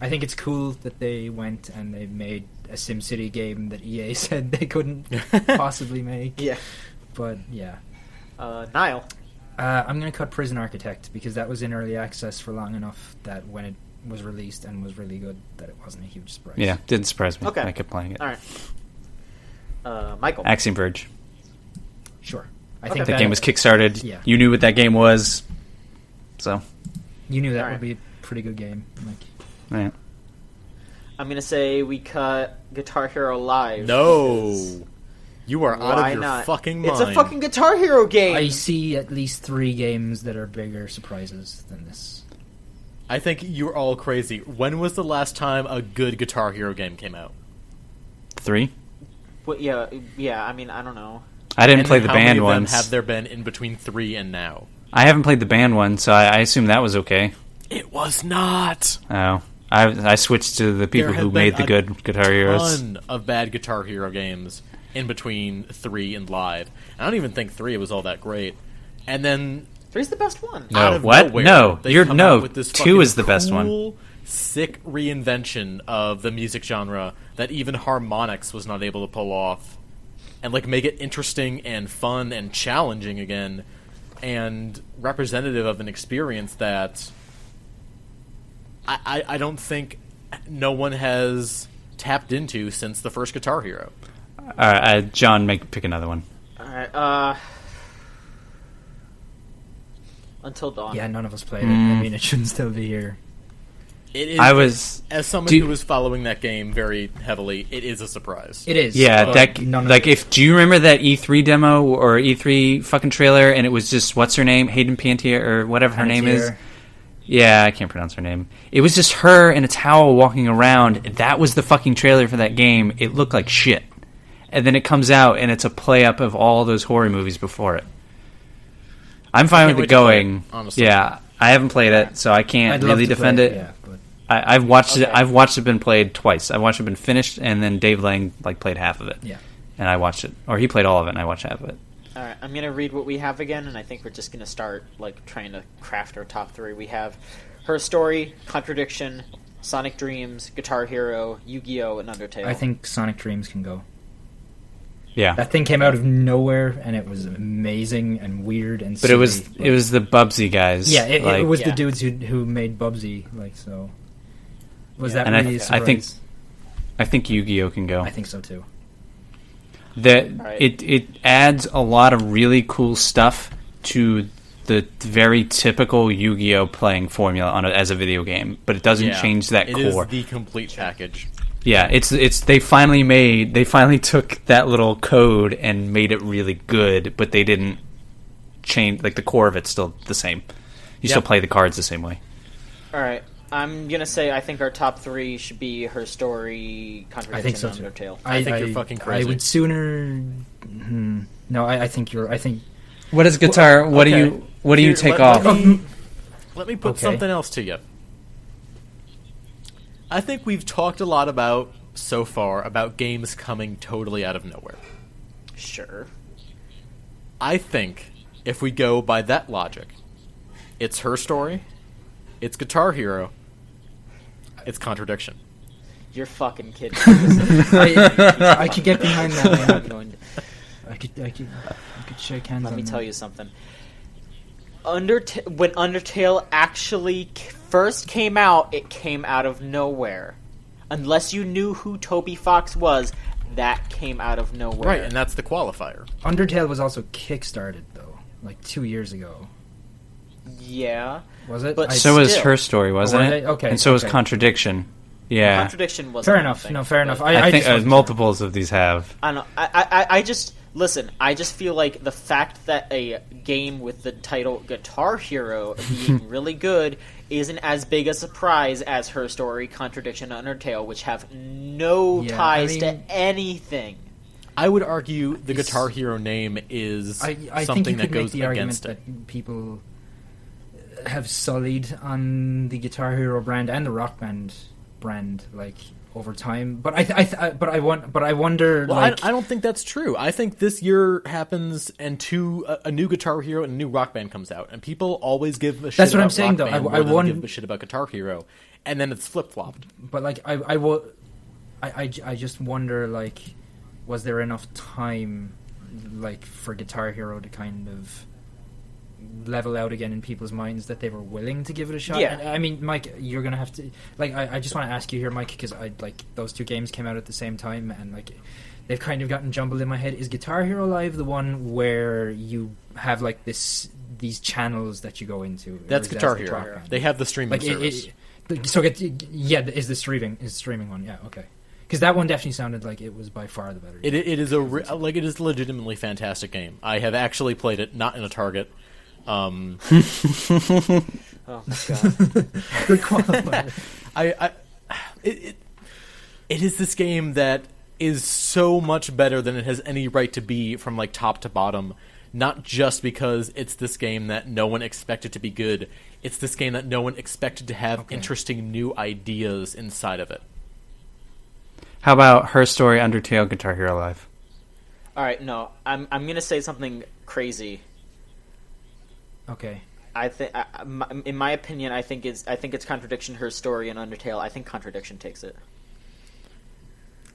I think it's cool that they went and they made a SimCity game that EA said they couldn't possibly make.
Yeah.
But yeah.
Niall.
I'm going to cut Prison Architect because that was in early access for long enough that when it was released and was really good, that it wasn't a huge surprise.
Yeah, didn't surprise me.
Okay.
I kept playing it.
All right. Michael.
Axiom Verge.
Sure. I
Okay.
think
The
that
game was kickstarted.
Yeah.
You knew what that game was. So,
You knew that
Alright.
would be a pretty good game. Like,
yeah.
I'm gonna say we cut Guitar Hero Live.
No. You are out
Why
of your
not?
fucking mind.
It's a fucking Guitar Hero game.
I see at least 3 games that are bigger surprises than this.
I think you're all crazy. When was the last time a good Guitar Hero game came out?
3?
Well, yeah. I mean, I don't know.
I didn't
And
play
then
the
how many
band
of them
ones.
have there been in between 3 and now?
I haven't played the band one, so I assume that was okay.
It was not.
Oh. I switched to the people
There
who
have
made
been
the
a
good Guitar Heroes.
Ton of bad Guitar Hero games in between 3 and Live. I don't even think 3 was all that great. And then
Three's the best one.
No.
out of
what?
nowhere,
No,
they
you're
come
no.
out with this
2
fucking
is the best one.
cool, sick reinvention of the music genre that even Harmonix was not able to pull off, and like make it interesting and fun and challenging again, and representative of an experience that I don't think no one has tapped into since the first Guitar Hero.
All right, John, pick another one.
All right. Until Dawn.
Yeah, none of us played it. I mean, it shouldn't still be here.
It is.
I was
As someone
Do-
who was following that game very heavily, it is a surprise.
It is.
yeah.
but
That
none of
like
it-
do you remember that E3 demo or E3 fucking trailer? And it was just what's her name, Hayden Panettiere or whatever her name is.
Panettiere.
Yeah, I can't pronounce her name. It was just her in a towel walking around. That was the fucking trailer for that game. It looked like shit. And then it comes out and it's a play up of all those horror movies before it. I'm fine
can't
with
wait
it
to play
going.
it, honestly.
Yeah, I haven't played it, so I can't
I'd love
really
to
defend
play
it.
Yeah, but
I've watched it.
Okay.
I've watched it been played twice. I watched it been finished, and then Dave Lang played half of it.
yeah.
And I watched it, or he played all of it, and I watched half of it.
All right, I'm gonna read what we have again, and I think we're just gonna start trying to craft our top 3. We have Her Story, Contradiction, Sonic Dreams, Guitar Hero, Yu-Gi-Oh, and Undertale.
I think Sonic Dreams can go.
Yeah,
That thing came out of nowhere, and it was amazing and weird and.
but it was
silly.
the Bubsy guys.
Yeah, it was
Yeah.
the dudes who made Bubsy. So. Was
Yeah.
that
And
really a
I
surprise?
think Yu-Gi-Oh can go.
I think so too.
That
Right.
it adds a lot of really cool stuff to the very typical Yu-Gi-Oh playing formula as a video game, but it doesn't
Yeah,
change that
it
core.
is the complete package.
Yeah, it's they finally took that little code and made it really good, but they didn't change the core of it's still the same. You still
Yep.
play the cards the same way.
All right, I'm gonna say I think our top 3 should be Her Story, Contradiction,
I think so
and
too.
Undertale.
I think you're fucking crazy.
I would sooner. No, I think you're. I think.
What is guitar? What
okay.
do you
Here,
take
let
off?
Let me put
Okay.
something else to you. I think we've talked a lot so far about games coming totally out of nowhere.
Sure.
I think if we go by that logic, it's Her Story, it's Guitar Hero, it's Contradiction.
You're fucking kidding.
I could get behind that.
I'm
Man.
going to-
I could shake hands.
Let
on
me
that.
tell you something. When Undertale actually first came out, it came out of nowhere. Unless you knew who Toby Fox was, that came out of nowhere.
Right, and that's the qualifier.
Undertale was also kickstarted though, 2 years ago.
Yeah.
Was it?
But
So was
still.
Her Story, wasn't
Were
it?
they? Okay,
And so was
okay.
Contradiction. Yeah.
Contradiction was
Fair enough. No, fair enough.
I think
just-
multiples of these have.
I don't know. I just listen. I just feel like the fact that a game with the title Guitar Hero being really good isn't as big a surprise as Her Story, Contradiction, and Undertale, which have no
Yeah,
ties
I
to
mean-
anything.
I would argue the
It's-
Guitar Hero name is
I think you
something that
could make
goes
the argument
against it.
that people have sullied on the Guitar Hero brand and the Rock Band brand, over time. But I wonder.
Well,
like,
I don't think that's true. I think this year happens, and a new Guitar Hero and a new Rock Band comes out, and people always give a shit.
That's what
about
I'm saying,
Rock
though.
Band
I
more than
want-
give a shit about Guitar Hero, and then it's flip flopped.
But like I just wonder, like, was there enough time, like, for Guitar Hero to kind of level out again in people's minds that they were willing to give it a shot?
Yeah.
And, I mean, Mike, you're gonna have to, like, I just want to ask you here, Mike, because those two games came out at the same time, and like they've kind of gotten jumbled in my head. Is Guitar Hero Live the one where you have like these channels that you go into?
That's
Or is
Guitar
the
Hero.
Rock Band?
They have the streaming
Like
service.
is the streaming one? Yeah, okay. Because that one definitely sounded like it was by far the better.
It is it is a legitimately fantastic game. I have actually played it, not in a Target.
Oh my god.
Good qualifier.
It is this game that is so much better than it has any right to be from like top to bottom. Not just because it's this game that no one expected to be good. It's this game that no one expected to have interesting new ideas inside of it.
How about Her Story, Undertale, Guitar Hero Live?
All right, no, I'm gonna say something crazy.
Okay.
I think, in my opinion, I think it's Contradiction, Her Story, and Undertale. I think Contradiction takes it.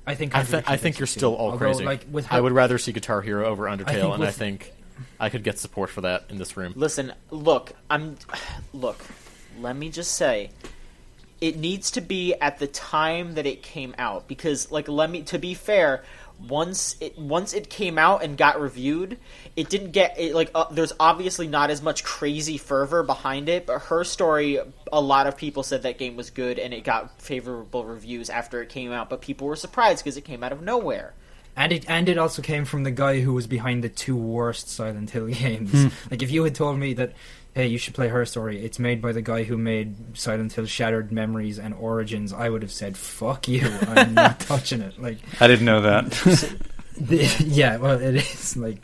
I think
you're still all crazy.
Like,
I would rather see Guitar Hero over Undertale, and I
with-
think I could get support for that in this room.
Listen, look. Let me just say, it needs to be at the time that it came out, because, like, to be fair, once it came out and got reviewed, it didn't get there's obviously not as much crazy fervor behind it. But Her Story, a lot of people said that game was good, and it got favorable reviews after it came out. But people were surprised because it came out of nowhere.
And it also came from the guy who was behind the two worst Silent Hill games. Like, if you had told me that, hey, you should play Her Story, it's made by the guy who made Silent Hill Shattered Memories and Origins, I would have said, fuck you, I'm not touching it. Like,
I didn't know that.
yeah, well, it is like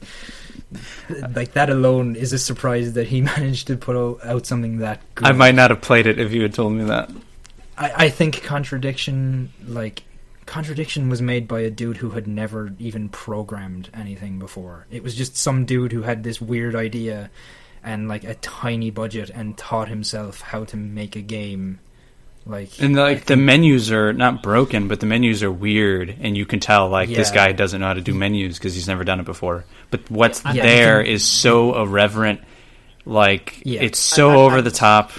that alone is a surprise that he managed to put out something that good.
I might not have played it if you had told me that.
I think Contradiction was made by a dude who had never even programmed anything before. It was just some dude who had this weird idea and like a tiny budget and taught himself how to make a game.
And like the menus are not broken, but the menus are weird, and you can tell like this guy doesn't know how to do menus because he's never done it before. But what's there is so irreverent, like it's so over the top.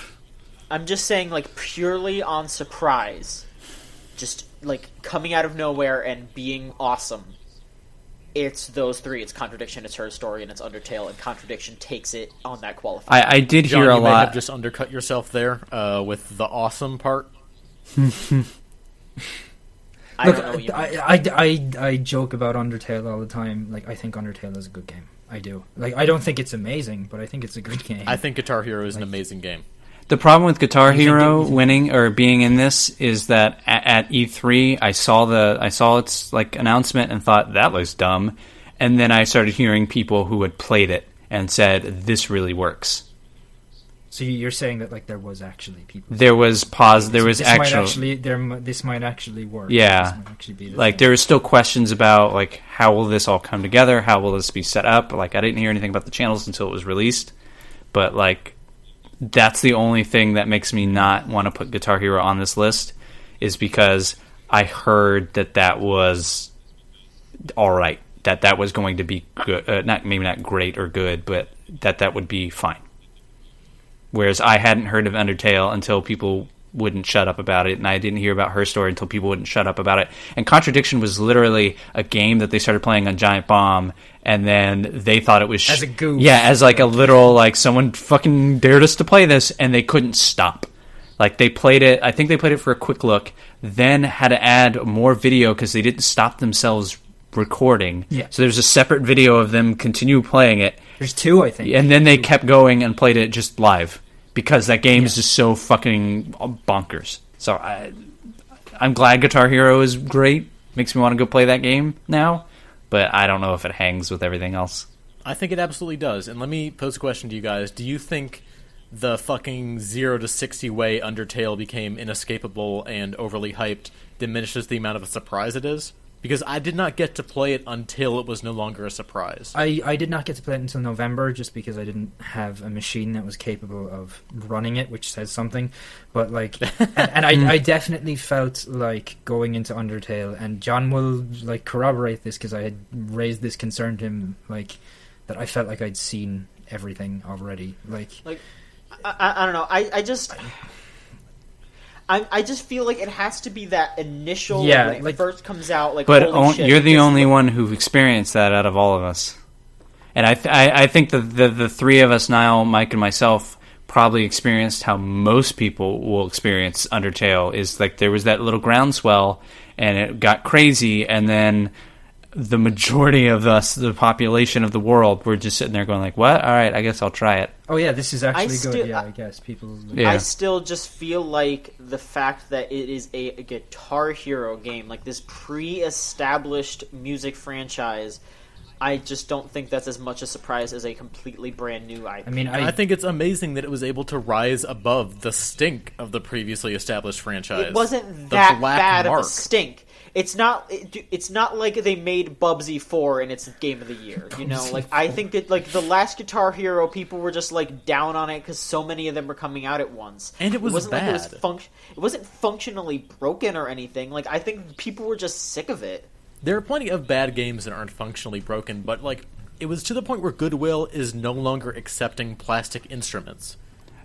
I'm just saying, like, purely on surprise, just like coming out of nowhere and being awesome. It's those three. It's Contradiction, it's Her Story, and it's Undertale. And Contradiction takes it on that qualifier.
I did
John,
hear a
you may
lot.
have just undercut yourself there with the awesome part.
I joke about Undertale all the time. Like, I think Undertale is a good game. I do. Like, I don't think it's amazing, but I think it's a good game.
I think Guitar Hero is an amazing game.
The problem with Guitar Hero winning or being in this is that at E3 I saw its like announcement and thought that looks dumb, and then I started hearing people who had played it and said this really works.
So you're saying that like there was actually people.
There was pause. There was
this might actually work.
Yeah,
This might actually be
like
thing.
there are still questions about like how will this all come together? How will this be set up? Like I didn't hear anything about the channels until it was released, but like. That's the only thing that makes me not want to put Guitar Hero on this list, is because I heard that was all right, that was going to be good, maybe not great or good, but that would be fine. Whereas I hadn't heard of Undertale until people wouldn't shut up about it, and I didn't hear about Her Story until people wouldn't shut up about it. And Contradiction was literally a game that they started playing on Giant Bomb, and then they thought it was
as a goof.
Yeah, as like a literal like someone fucking dared us to play this, and they couldn't stop. Like they played it. I think they played it for a quick look, then had to add more video because they didn't stop themselves recording.
Yeah.
So there's a separate video of them continue playing it.
There's two, I think.
And then they kept going and played it just live. Because that game is just so fucking bonkers. So I'm glad Guitar Hero is great. Makes me want to go play that game now. But I don't know if it hangs with everything else.
I think it absolutely does. And let me pose a question to you guys. Do you think the fucking 0 to 60 way Undertale became inescapable and overly hyped diminishes the amount of a surprise it is. Because I did not get to play it until it was no longer a surprise.
I did not get to play it until November, just because I didn't have a machine that was capable of running it, which says something. But like, and I definitely felt like going into Undertale, and John will like corroborate this because I had raised this concern to him, like that I felt like I'd seen everything already. Like
I don't know. I just feel like it has to be that initial, when it first comes out. Like,
but
holy shit,
you're the only one who experienced that out of all of us, and I think that the three of us, Niall, Mike, and myself, probably experienced how most people will experience Undertale. Is like there was that little groundswell, and it got crazy, and then the majority of us, the population of the world, were just sitting there going like, "What? All right, I guess I'll try it."
Oh yeah, this is actually good. I guess people.
Yeah.
I still just feel like the fact that it is a Guitar Hero game, like this pre-established music franchise, I just don't think that's as much a surprise as a completely brand new IP.
I mean,
I think it's amazing that it was able to rise above the stink of the previously established franchise.
It wasn't
The
that
black
bad
mark.
of a stink. It's not like they made Bubsy 4 and it's Game of the Year. You know, like I think that like the last Guitar Hero, people were just like down on it because so many of them were coming out at once,
And it wasn't
like
bad.
it wasn't functionally broken or anything. Like I think people were just sick of it.
There are plenty of bad games that aren't functionally broken, but like it was to the point where Goodwill is no longer accepting plastic instruments.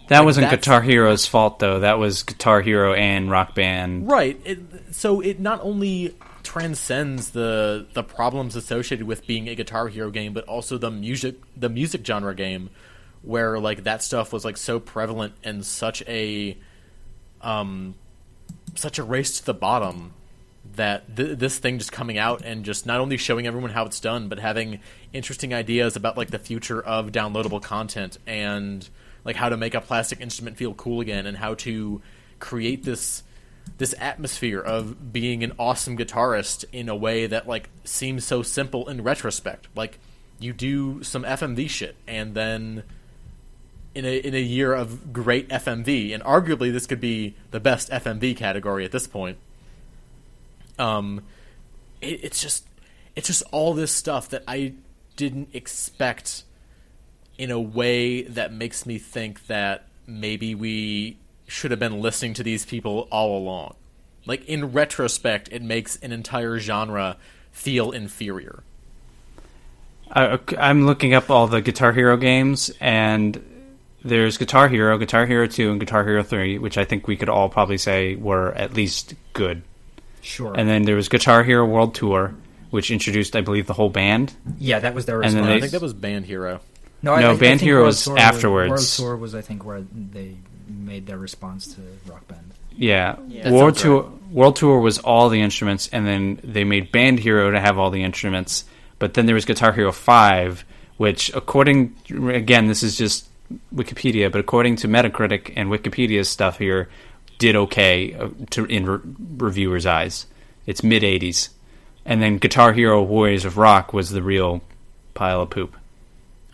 That wasn't
that's-
Guitar Hero's fault, though. That was Guitar Hero and Rock Band.
Right. So it not only transcends the problems associated with being a Guitar Hero game, but also the music genre game, where like that stuff was like so prevalent and such a race to the bottom that this thing just coming out and just not only showing everyone how it's done, but having interesting ideas about like the future of downloadable content and like how to make a plastic instrument feel cool again, and how to create this atmosphere of being an awesome guitarist in a way that like seems so simple in retrospect. Like you do some FMV shit, and then in a year of great FMV, and arguably this could be the best FMV category at this point. It's just all this stuff that I didn't expect, in a way that makes me think that maybe we should have been listening to these people all along. Like, in retrospect, it makes an entire genre feel inferior.
I'm looking up all the Guitar Hero games, and there's Guitar Hero 2, and Guitar Hero 3, which I think we could all probably say were at least good.
Sure.
And then there was Guitar Hero World Tour, which introduced, I believe, the whole band.
Yeah, that was their
And then
response.
I think that was Band Hero.
No,
I
Band
think
Hero
World
was
Tour
afterwards.
World Tour was, I think, where they made their response to Rock Band.
Yeah.
Yeah,
World
sounds
Tour World Tour was all the instruments, and then they made Band Hero to have all the instruments. But then there was Guitar Hero 5, which, according, again, this is just Wikipedia, but according to Metacritic and Wikipedia's stuff here, did okay in reviewers' eyes. It's mid-80s. And then Guitar Hero Warriors of Rock was the real pile of poop.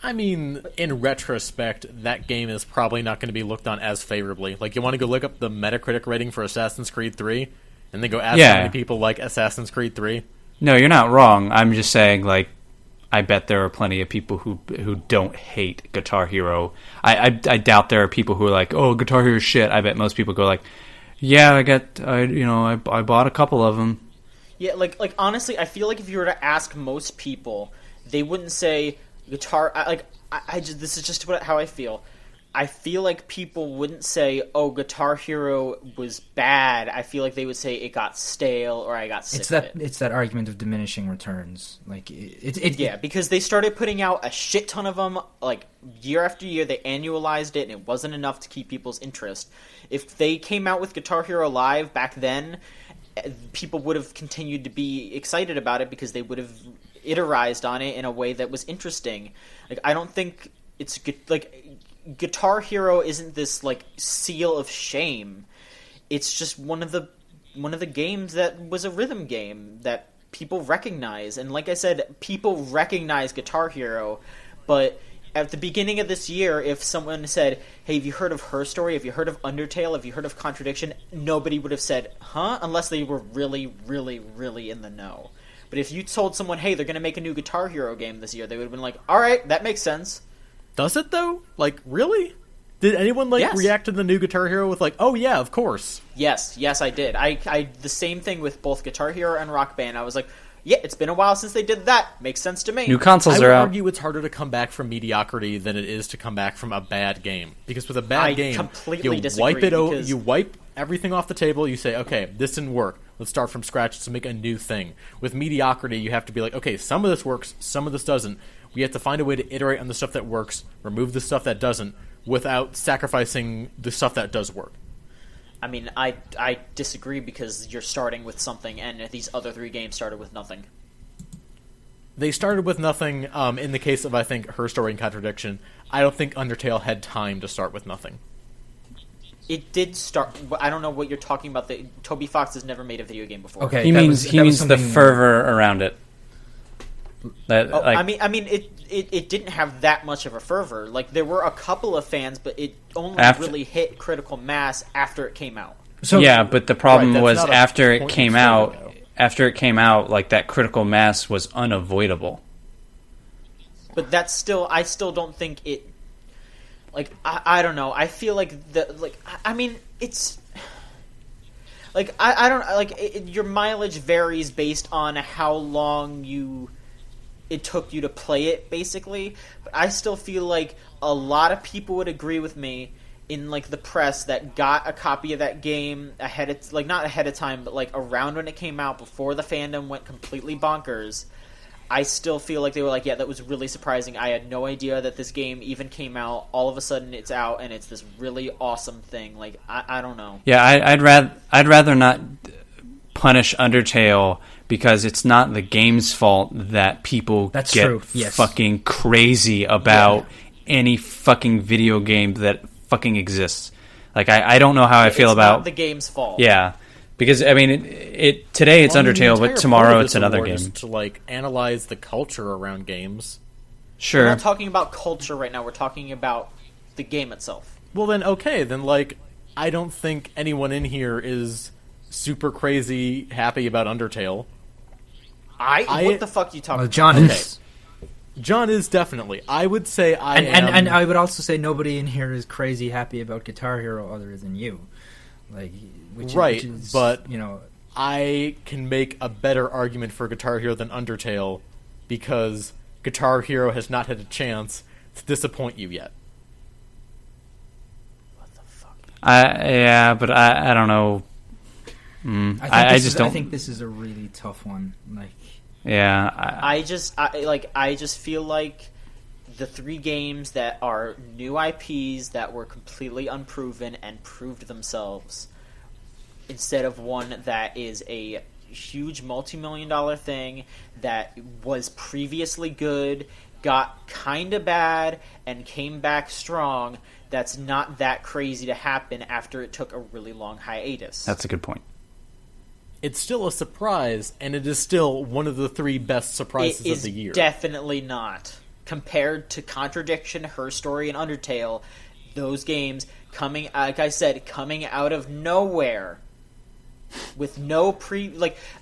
I mean, in retrospect, that game is probably not going to be looked on as favorably. Like, you want to go look up the Metacritic rating for Assassin's Creed 3, and then go ask how many people like Assassin's Creed 3?
No, you're not wrong. I'm just saying, like, I bet there are plenty of people who don't hate Guitar Hero. I doubt there are people who are like, oh, Guitar Hero is shit. I bet most people go like, yeah, I bought a couple of them.
Yeah, like honestly, I feel like if you were to ask most people, they wouldn't say guitar. This is just how I feel. I feel like people wouldn't say, "Oh, Guitar Hero was bad." I feel like they would say it got stale or I got sick of it.
It's that argument of diminishing returns. Like
Yeah, because they started putting out a shit ton of them, like year after year. They annualized it, and it wasn't enough to keep people's interest. If they came out with Guitar Hero Live back then, people would have continued to be excited about it because they would have iterized on it in a way that was interesting. Like, I don't think it's good. Like, Guitar Hero isn't this like seal of shame. It's just one of the games that was a rhythm game that people recognize. And like I said, people recognize Guitar Hero, but at the beginning of this year, if someone said, "Hey, have you heard of Her Story? Have you heard of Undertale? Have you heard of Contradiction?" Nobody would have said, "Huh?" unless they were really, really, really in the know. But if you told someone, "Hey, they're going to make a new Guitar Hero game this year," they would have been like, "All right, that makes sense."
Does it though? Like, really? Did anyone
Yes.
react to the new Guitar Hero with like, "Oh yeah, of course"?
Yes, I did. I the same thing with both Guitar Hero and Rock Band. I was like, "Yeah, it's been a while since they did that. Makes sense to me."
New consoles
I would
are out.
argue it's harder to come back from mediocrity than it is to come back from a bad game. Because with a bad game,
completely
you
disagree,
wipe it.
because-
You wipe everything off the table. You say, "Okay, this didn't work. Let's start from scratch to make a new thing." With mediocrity, you have to be like, "Okay, some of this works, some of this doesn't. We have to find a way to iterate on the stuff that works, remove the stuff that doesn't, without sacrificing the stuff that does work."
I mean, I disagree, because you're starting with something, and these other 3 games started with nothing.
They started with nothing. In the case of, I think, Her Story and Contradiction, I don't think Undertale had time to start with nothing.
It did start. I don't know what you're talking about. Toby Fox has never made a video game before.
Okay,
He
that
means
was
the
something-
fervor around it. That,
Oh,
like,
I mean, it didn't have that much of a fervor. Like, there were a couple of fans, but it only
After-
really hit critical mass after it came out.
So
yeah, but the problem
Right, that's
was
not a
after it
point
came
of
out.
view, though.
After it came out, like that critical mass was unavoidable.
But that's still, I still don't think it. Like, I don't know. I feel like I mean, it's like I don't like your mileage varies based on how long it took you to play it, basically. But I still feel like a lot of people would agree with me in, like, the press that got a copy of that game ahead of, like, not ahead of time, but, like, around when it came out, before the fandom went completely bonkers. I still feel like they were like, yeah, that was really surprising. I had no idea that this game even came out. All of a sudden it's out, and it's this really awesome thing. Like, I don't know.
Yeah, I'd rather not punish Undertale, because it's not the game's fault that people
That's
get
true, yes.
fucking crazy about any fucking video game that fucking exists. Like, I don't know how I feel
It's
about
not the game's fault.
Yeah, because I mean, it today it's
Well, I mean,
Undertale,
the
but
entire
tomorrow
point of
it's
this
another
award
game.
is to, like, analyze the culture around games.
We're
Sure.
not talking about culture right now. We're talking about the game itself.
Well, then, okay, then, like, I don't think anyone in here is super crazy happy about Undertale.
What the fuck are you talking
well,
about?
John
Okay.
is.
John is definitely. I would say I am...
And I would also say nobody in here is crazy happy about Guitar Hero other than you. Like,
Right,
which is,
but-
you know,
I can make a better argument for Guitar Hero than Undertale, because Guitar Hero has not had a chance to disappoint you yet.
Yeah, but I don't know. I just don't.
I think this is a really tough one. Like,
Yeah,
I just feel like the 3 games that are new IPs that were completely unproven and proved themselves, instead of one that is a huge multi-million-dollar thing that was previously good, got kind of bad, and came back strong. That's not that crazy to happen after it took a really long hiatus.
that's a good point.
It's still a surprise, and it is still one of the 3 best surprises
It
of
is
the year.
definitely not. Compared to Contradiction, Her Story, and Undertale, those games coming, like I said, coming out of nowhere with no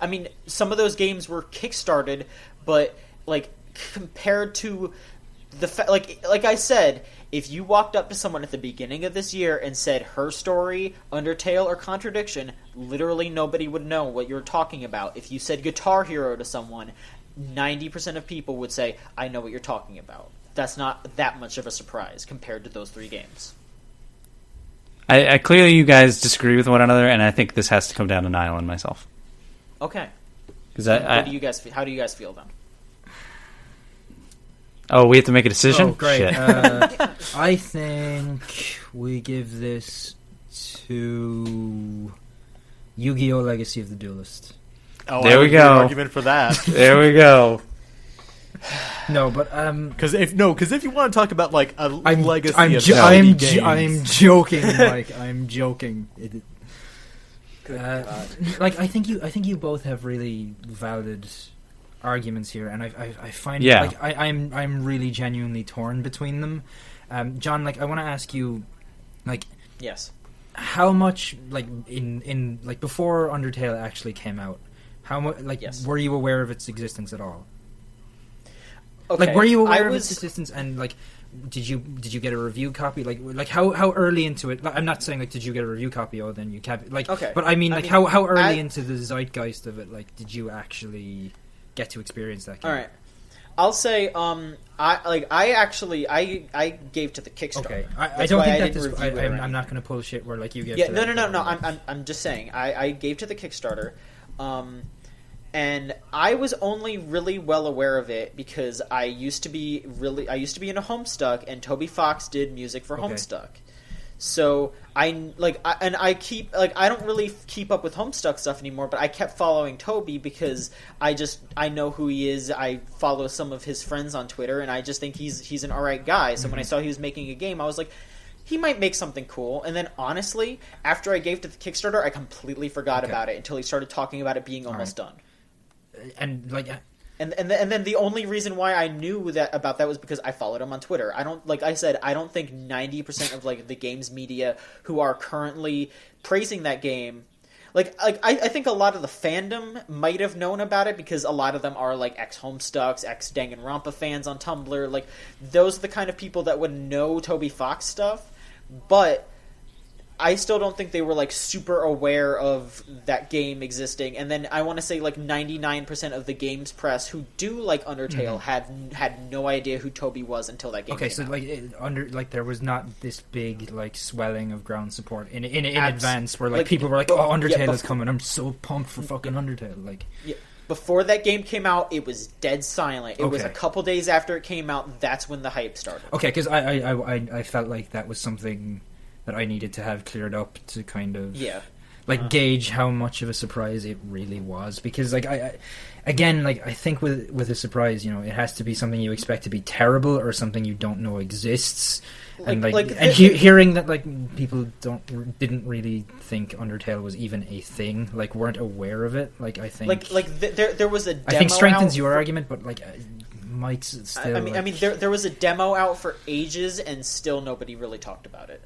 I mean, some of those games were kickstarted, but, like, compared to like I said, if you walked up to someone at the beginning of this year and said Her Story, Undertale, or Contradiction, literally nobody would know what you're talking about. If you said Guitar Hero to someone, 90% of people would say, I know what you're talking about. That's not that much of a surprise compared to those 3 games.
I clearly you guys disagree with one another, and I think this has to come down to Niall and myself.
Okay.
Because
How do you guys feel then?
Oh, we have to make a decision.
oh, great.
Shit.
I think we give this to Yu-Gi-Oh! Legacy of the Duelist.
Oh,
There
I
we
would hear
go.
an argument for that.
There we go.
No, but
Because if you want to talk about like a legacy
I'm
of
joking,
games,
Mike. I'm joking. Like I think you both have really valid arguments here, and I find
Yeah.
like I'm really genuinely torn between them. John, like I want to ask you, like,
Yes.
how much like in like before Undertale actually came out, how much like
Yes.
were you aware of its existence at all?
Okay.
Like, were you aware
I
of
was,
its existence, and like, did you get a review copy? Like how early into it? Like, I'm not saying like, did you get a review copy? Oh, then you can't. Like,
Okay.
But I mean, like, how early into the zeitgeist of it? Like, did you actually get to experience that game?
All right. I'll say, I gave to the Kickstarter.
Okay, I
That's
don't
why
think that
didn't
this.
review it or
I'm
anything.
not going to pull shit where like you gave.
Yeah,
to
no.
that.
I'm just saying. I gave to the Kickstarter, and I was only really well aware of it because I used to be into Homestuck, and Toby Fox did music for
Okay.
Homestuck. So I don't really keep up with Homestuck stuff anymore, but I kept following Toby because I know who he is. I follow some of his friends on Twitter, and I just think he's an alright guy. So when I saw he was making a game, I was like, he might make something cool. And then honestly, after I gave to the Kickstarter, I completely forgot
Okay.
about it until he started talking about it being almost done.
And like,
And then the only reason why I knew about that was because I followed him on Twitter. I don't, like I said, I don't think 90% of like the games media who are currently praising that game, I think a lot of the fandom might have known about it because a lot of them are like ex-Homestucks, ex-Danganronpa fans on Tumblr. Like those are the kind of people that would know Toby Fox stuff, but I still don't think they were like super aware of that game existing. And then I want to say like 99% of the games press who do like Undertale had no idea who Toby was until that game.
okay,
came
so
out.
like there was not this big like swelling of ground support in
Abs-
advance where like
like,
people were like,
but-
oh, Undertale
yeah,
is coming. I'm so pumped for fucking Undertale. Like,
Yeah. Before that game came out, it was dead silent. It was a
Okay.
couple days after it came out. That's when the hype started.
okay, because I felt like that was something that I needed to have cleared up to kind of gauge how much of a surprise it really was, because like I think with a surprise, you know, it has to be something you expect to be terrible or something you don't know exists, and hearing that like people didn't really think Undertale was even a thing, like weren't aware of it, like I think
there was a demo
I think strengthens
out
your
for-
argument, but like might still.
I mean, there was a demo out for ages, and still nobody really talked about it.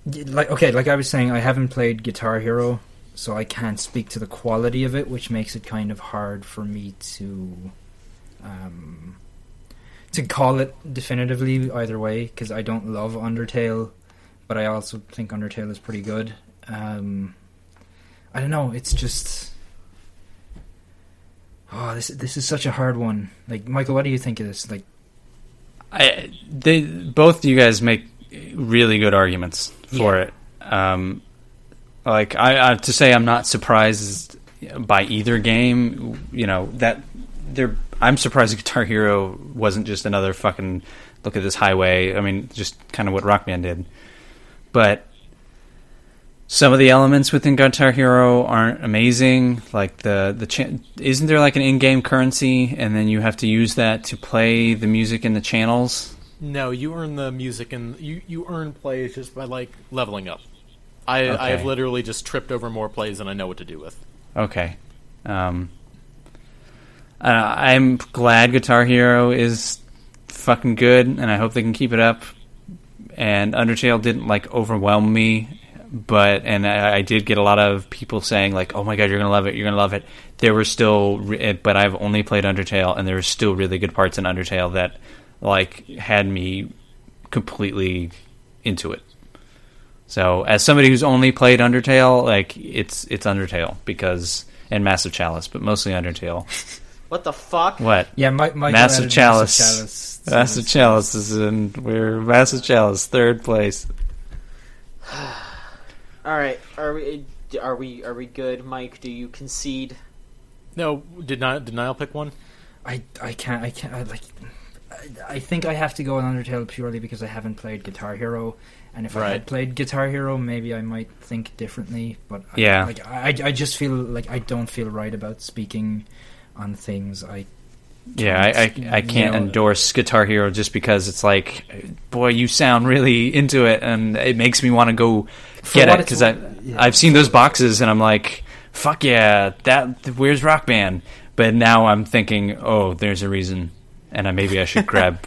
Like I was saying, I haven't played Guitar Hero, so I can't speak to the quality of it, which makes it kind of hard for me to call it definitively either way, because I don't love Undertale, but I also think Undertale is pretty good. I don't know, it's just... Oh, this is such a hard one. Like, Michael, what do you think of this? Like,
both you guys make really good arguments for it. Like I to say I'm not surprised by either game, you know, that I'm surprised Guitar Hero wasn't just another fucking look at this highway. I mean, just kind of what Rock Band did. But some of the elements within Guitar Hero aren't amazing. Like isn't there like an in-game currency, and then you have to use that to play the music in the channels?
No, you earn the music and you earn plays just by like leveling up. I have literally just tripped over more plays than I know what to do with.
Okay. I'm glad Guitar Hero is fucking good, and I hope they can keep it up. And Undertale didn't like overwhelm me, but I did get a lot of people saying like, "Oh my god, you're gonna love it! You're gonna love it." There were still, but I've only played Undertale, and there were still really good parts in Undertale that like had me completely into it. So as somebody who's only played Undertale, like it's Undertale and Massive Chalice, but mostly Undertale.
What the fuck?
What?
yeah,
Massive Chalice. Massive Chalice is in. We're Massive Chalice, third place.
All right, are we good, Mike? Do you concede?
No, did Niall pick one?
I can't. I think I have to go on Undertale purely because I haven't played Guitar Hero, and if I had played Guitar Hero, maybe I might think differently. But
Yeah.
I just feel like I don't feel right about speaking on things. I
can't endorse Guitar Hero just because it's like, boy, you sound really into it, and it makes me want to go get it because I've seen those boxes and I'm like, fuck yeah, where's Rock Band? But now I'm thinking, oh, there's a reason, and maybe I should grab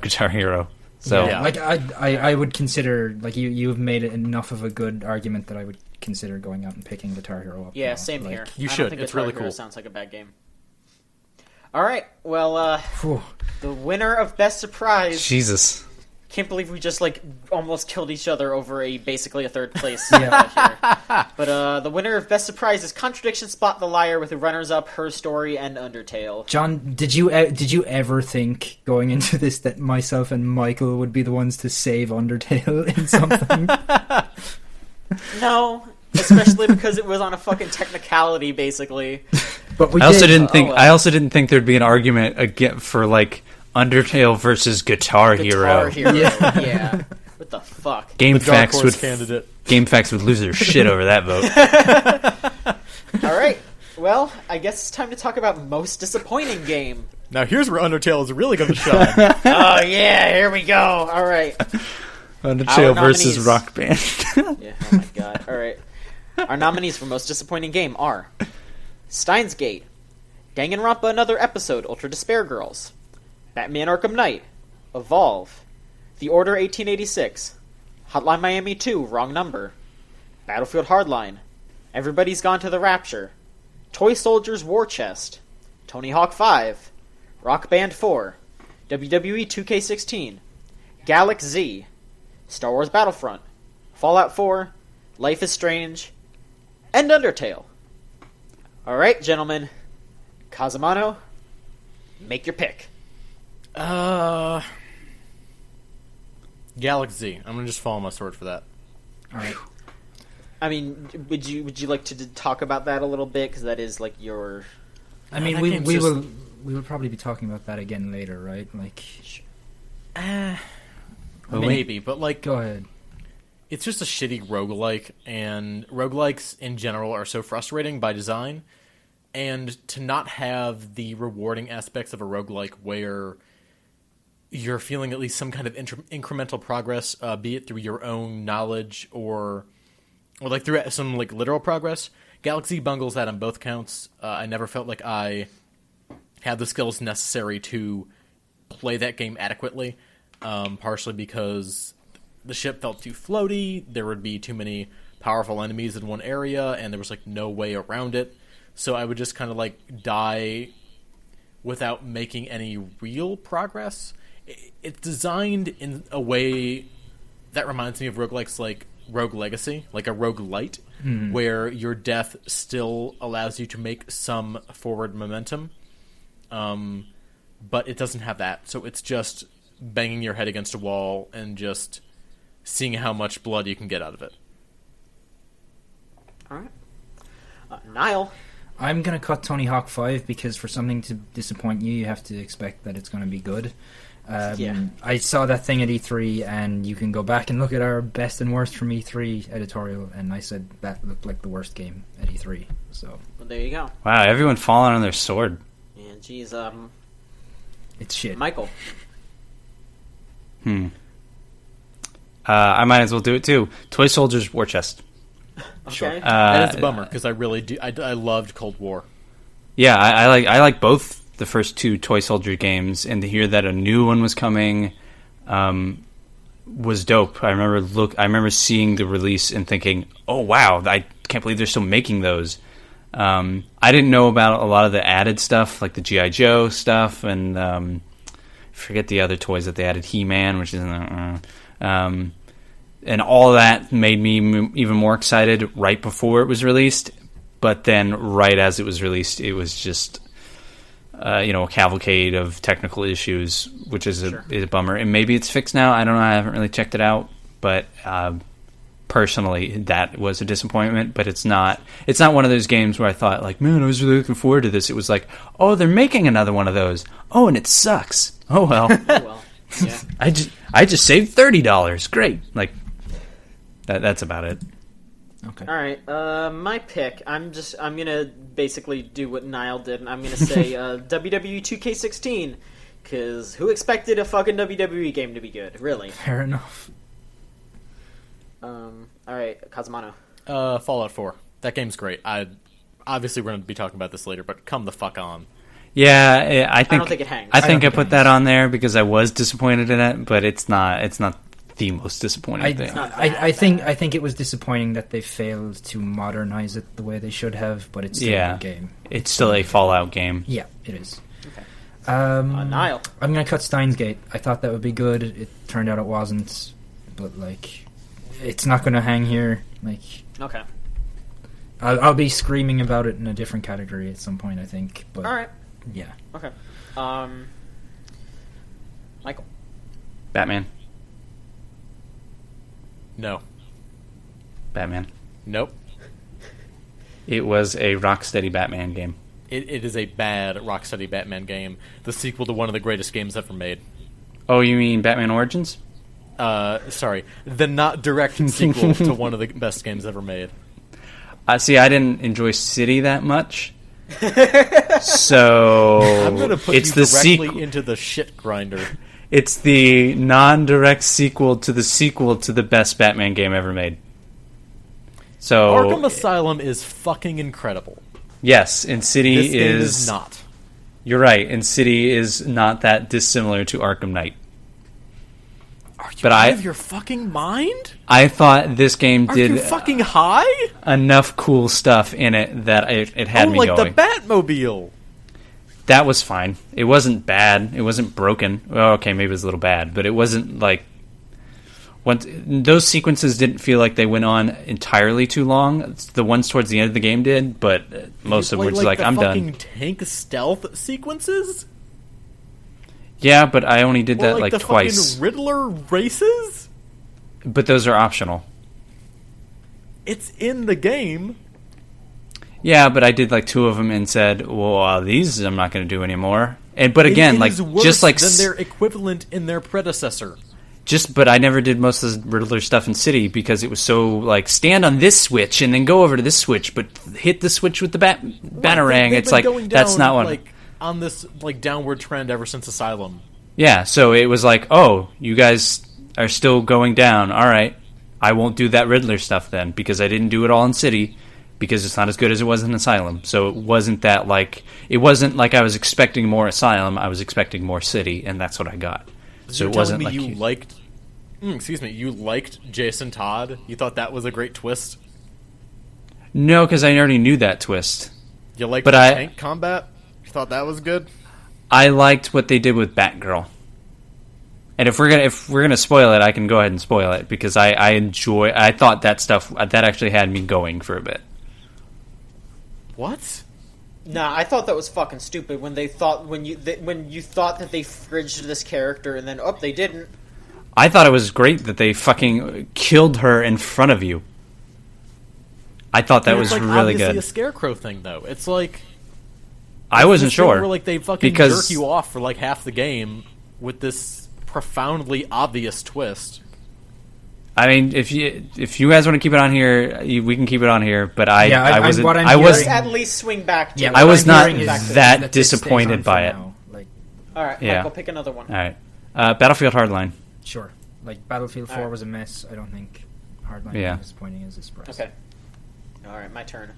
Guitar Hero. So
Yeah.
like I would consider, like, you've made enough of a good argument that I would consider going out and picking Guitar Hero up.
Yeah,
now.
same
Like,
here.
You
I don't
should.
think
It's
Guitar
really
Hero
cool.
Sounds like a bad game. All right. Well,
Phew.
the winner of Best Surprise.
Jesus.
Can't believe we just like almost killed each other over basically a third place.
Yeah.
Here. But the winner of Best Surprise is Contradiction Spot the Liar, with the runners-up Her Story and Undertale.
John, did you ever think going into this that myself and Michael would be the ones to save Undertale in something?
No, especially because it was on a fucking technicality, basically.
But we
I also
did.
didn't think.
well.
I also didn't think there'd be an argument again for like Undertale versus Guitar Hero.
Guitar Hero.
Yeah.
Yeah. What the fuck?
Game
The dark
Facts
horse
would
candidate.
lose their shit over that vote.
All right. Well, I guess it's time to talk about most disappointing game.
Now here's where Undertale is really going to shine.
Oh yeah, here we go. All right.
Undertale versus
nominees.
Rock Band.
Yeah. Oh my god. All right. Our nominees for most disappointing game are Steins Gate, Danganronpa Another Episode, Ultra Despair Girls, Batman Arkham Knight, Evolve, The Order 1886, Hotline Miami 2, Wrong Number, Battlefield Hardline, Everybody's Gone to the Rapture, Toy Soldiers War Chest, Tony Hawk 5, Rock Band 4, WWE 2K16, Galax Z, Star Wars Battlefront, Fallout 4, Life is Strange, and Undertale. Alright, gentlemen. Kazumano, make your pick.
Galaxy. I'm going to just follow my sword for that.
All right.
I mean, would you like to talk about that a little bit? Because that is like your...
I mean,
that
we
game's just-
will probably be talking about that again later, right? Like,
Maybe, but like,
go ahead.
it's just a shitty roguelike, and roguelikes in general are so frustrating by design, and to not have the rewarding aspects of a roguelike where you're feeling at least some kind of incremental progress, be it through your own knowledge or like through some like literal progress. Galaxy bungles that on both counts. I never felt like I had the skills necessary to play that game adequately, partially because the ship felt too floaty, there would be too many powerful enemies in one area, and there was like no way around it. So I would just kind of like die without making any real progress. It's designed in a way that reminds me of roguelikes like Rogue Legacy, like a roguelite, where your death still allows you to make some forward momentum, but it doesn't have that. So it's just banging your head against a wall and just seeing how much blood you can get out of it.
Alright. Niall.
I'm gonna cut Tony Hawk 5 because for something to disappoint you, you have to expect that it's gonna be good.
Yeah.
I saw that thing at E3, and you can go back and look at our best and worst from E3 editorial, and I said that looked like the worst game at E3. So
Well, there you go.
Wow, everyone falling on their sword.
Yeah, geez,
it's shit.
Michael.
I might as well do it too. Toy Soldiers War Chest.
Okay.
That is a bummer, because I really do. I loved Cold War.
Yeah, I like both the first two Toy Soldier games, and to hear that a new one was coming was dope. I remember seeing the release and thinking, "Oh wow, I can't believe they're still making those." I didn't know about a lot of the added stuff, like the G.I. Joe stuff, and forget the other toys that they added, He-Man, which isn't. And all that made me even more excited right before it was released. But then, right as it was released, it was just a cavalcade of technical issues, which is a bummer. And maybe it's fixed now. I don't know. I haven't really checked it out. But personally, that was a disappointment. But it's not one of those games where I thought, like, man, I was really looking forward to this. It was like, oh, they're making another one of those. Oh, and it sucks. Oh well.
Oh, well. Yeah.
I just saved $30. Great. Like that's about it.
Okay.
All right. My pick. I'm gonna basically do what Niall did, and I'm gonna say WWE 2K16, because who expected a fucking WWE game to be good? Really?
Fair enough.
All right, Kazumano.
Fallout 4. That game's great. I obviously we're going to be talking about this later, but come the fuck on.
Yeah, I think
don't think it hangs.
I think I
don't
put
think
that on there because I was disappointed in it, but it's not the most disappointing thing.
I think it was disappointing that they failed to modernize it the way they should have, but it's still a good game.
It's still a Fallout game.
Yeah, it is.
Okay.
I'm
Niall.
gonna cut Steins Gate. I thought that would be good. It turned out it wasn't, but like, it's not gonna hang here. Like,
Okay.
I'll be screaming about it in a different category at some point, I think. But
All right.
yeah.
Okay. Michael.
Batman.
No.
Batman.
Nope.
It was a Rocksteady Batman game.
It is a bad Rocksteady Batman game. The sequel to one of the greatest games ever made.
Oh, you mean Batman Origins?
Sorry. The not direct sequel to one of the best games ever made.
See, I didn't enjoy City that much. So
I'm going to put
it's
you
the
directly into the shit grinder.
It's the non-direct sequel to the best Batman game ever made. So
Arkham Asylum is fucking incredible.
Yes, and City
This game is not.
You're right, and City is not that dissimilar to Arkham Knight.
Are you
But
out of your fucking mind?
I thought this game
Are
did
you fucking high?
enough cool stuff in it that it had me
like
going.
the Batmobile.
That was fine. It wasn't bad. It wasn't broken. Well, okay, maybe it was a little bad, but it wasn't like... Those sequences didn't feel like they went on entirely too long. The ones towards the end of the game did, but most of them were just like, I'm done.
the fucking tank stealth sequences?
Yeah, but I only did that
Or
like
the
twice.
fucking Riddler races?
But those are optional.
It's in the game.
Yeah, but I did like 2 of them and said, well, these I'm not going to do anymore. But again,
It
like
is worse
just like
than their equivalent in their predecessor.
but I never did most of the Riddler stuff in City because it was so like stand on this switch and then go over to this switch, but hit the switch with the batarang.
They've
It's
been
like
going
that's
down,
not what.
like on this like downward trend ever since Asylum.
Yeah, so it was like, oh, you guys are still going down. All right, I won't do that Riddler stuff then because I didn't do it all in City because it's not as good as it was in Asylum. So it wasn't like I was expecting more Asylum. I was expecting more City, and that's what I got. So it wasn't like
you liked. You liked Jason Todd. You thought that was a great twist.
No, because I already knew that twist.
You liked
But
the
I-
tank combat. You thought that was good.
I liked what they did with Batgirl. And if we're gonna spoil it, I can go ahead and spoil it because I thought that stuff that actually had me going for a bit.
What?
Nah, I thought that was fucking stupid when you thought that they fridged this character and then they didn't.
I thought it was great that they fucking killed her in front of you. I thought that was
it's like
really
obviously
good.
a scarecrow thing, though. It's like
I wasn't
this thing
sure
where like they fucking
because
jerk you off for like half the game with this profoundly obvious twist.
I mean, if you guys want to keep it on here, we can keep it on here. But I wasn't.
what I'm
I was.
hearing-
At least swing back to
Yeah,
it.
what
I was
I'm
not
hearing is
that
this stays
disappointed
on
by
for
it.
now. Like,
All right,
Yeah.
Michael, pick another one.
All right, Battlefield Hardline.
sure. Like Battlefield 4
Alright.
was a mess. I don't think Hardline
Yeah.
is disappointing as Express.
Okay. All right, my turn.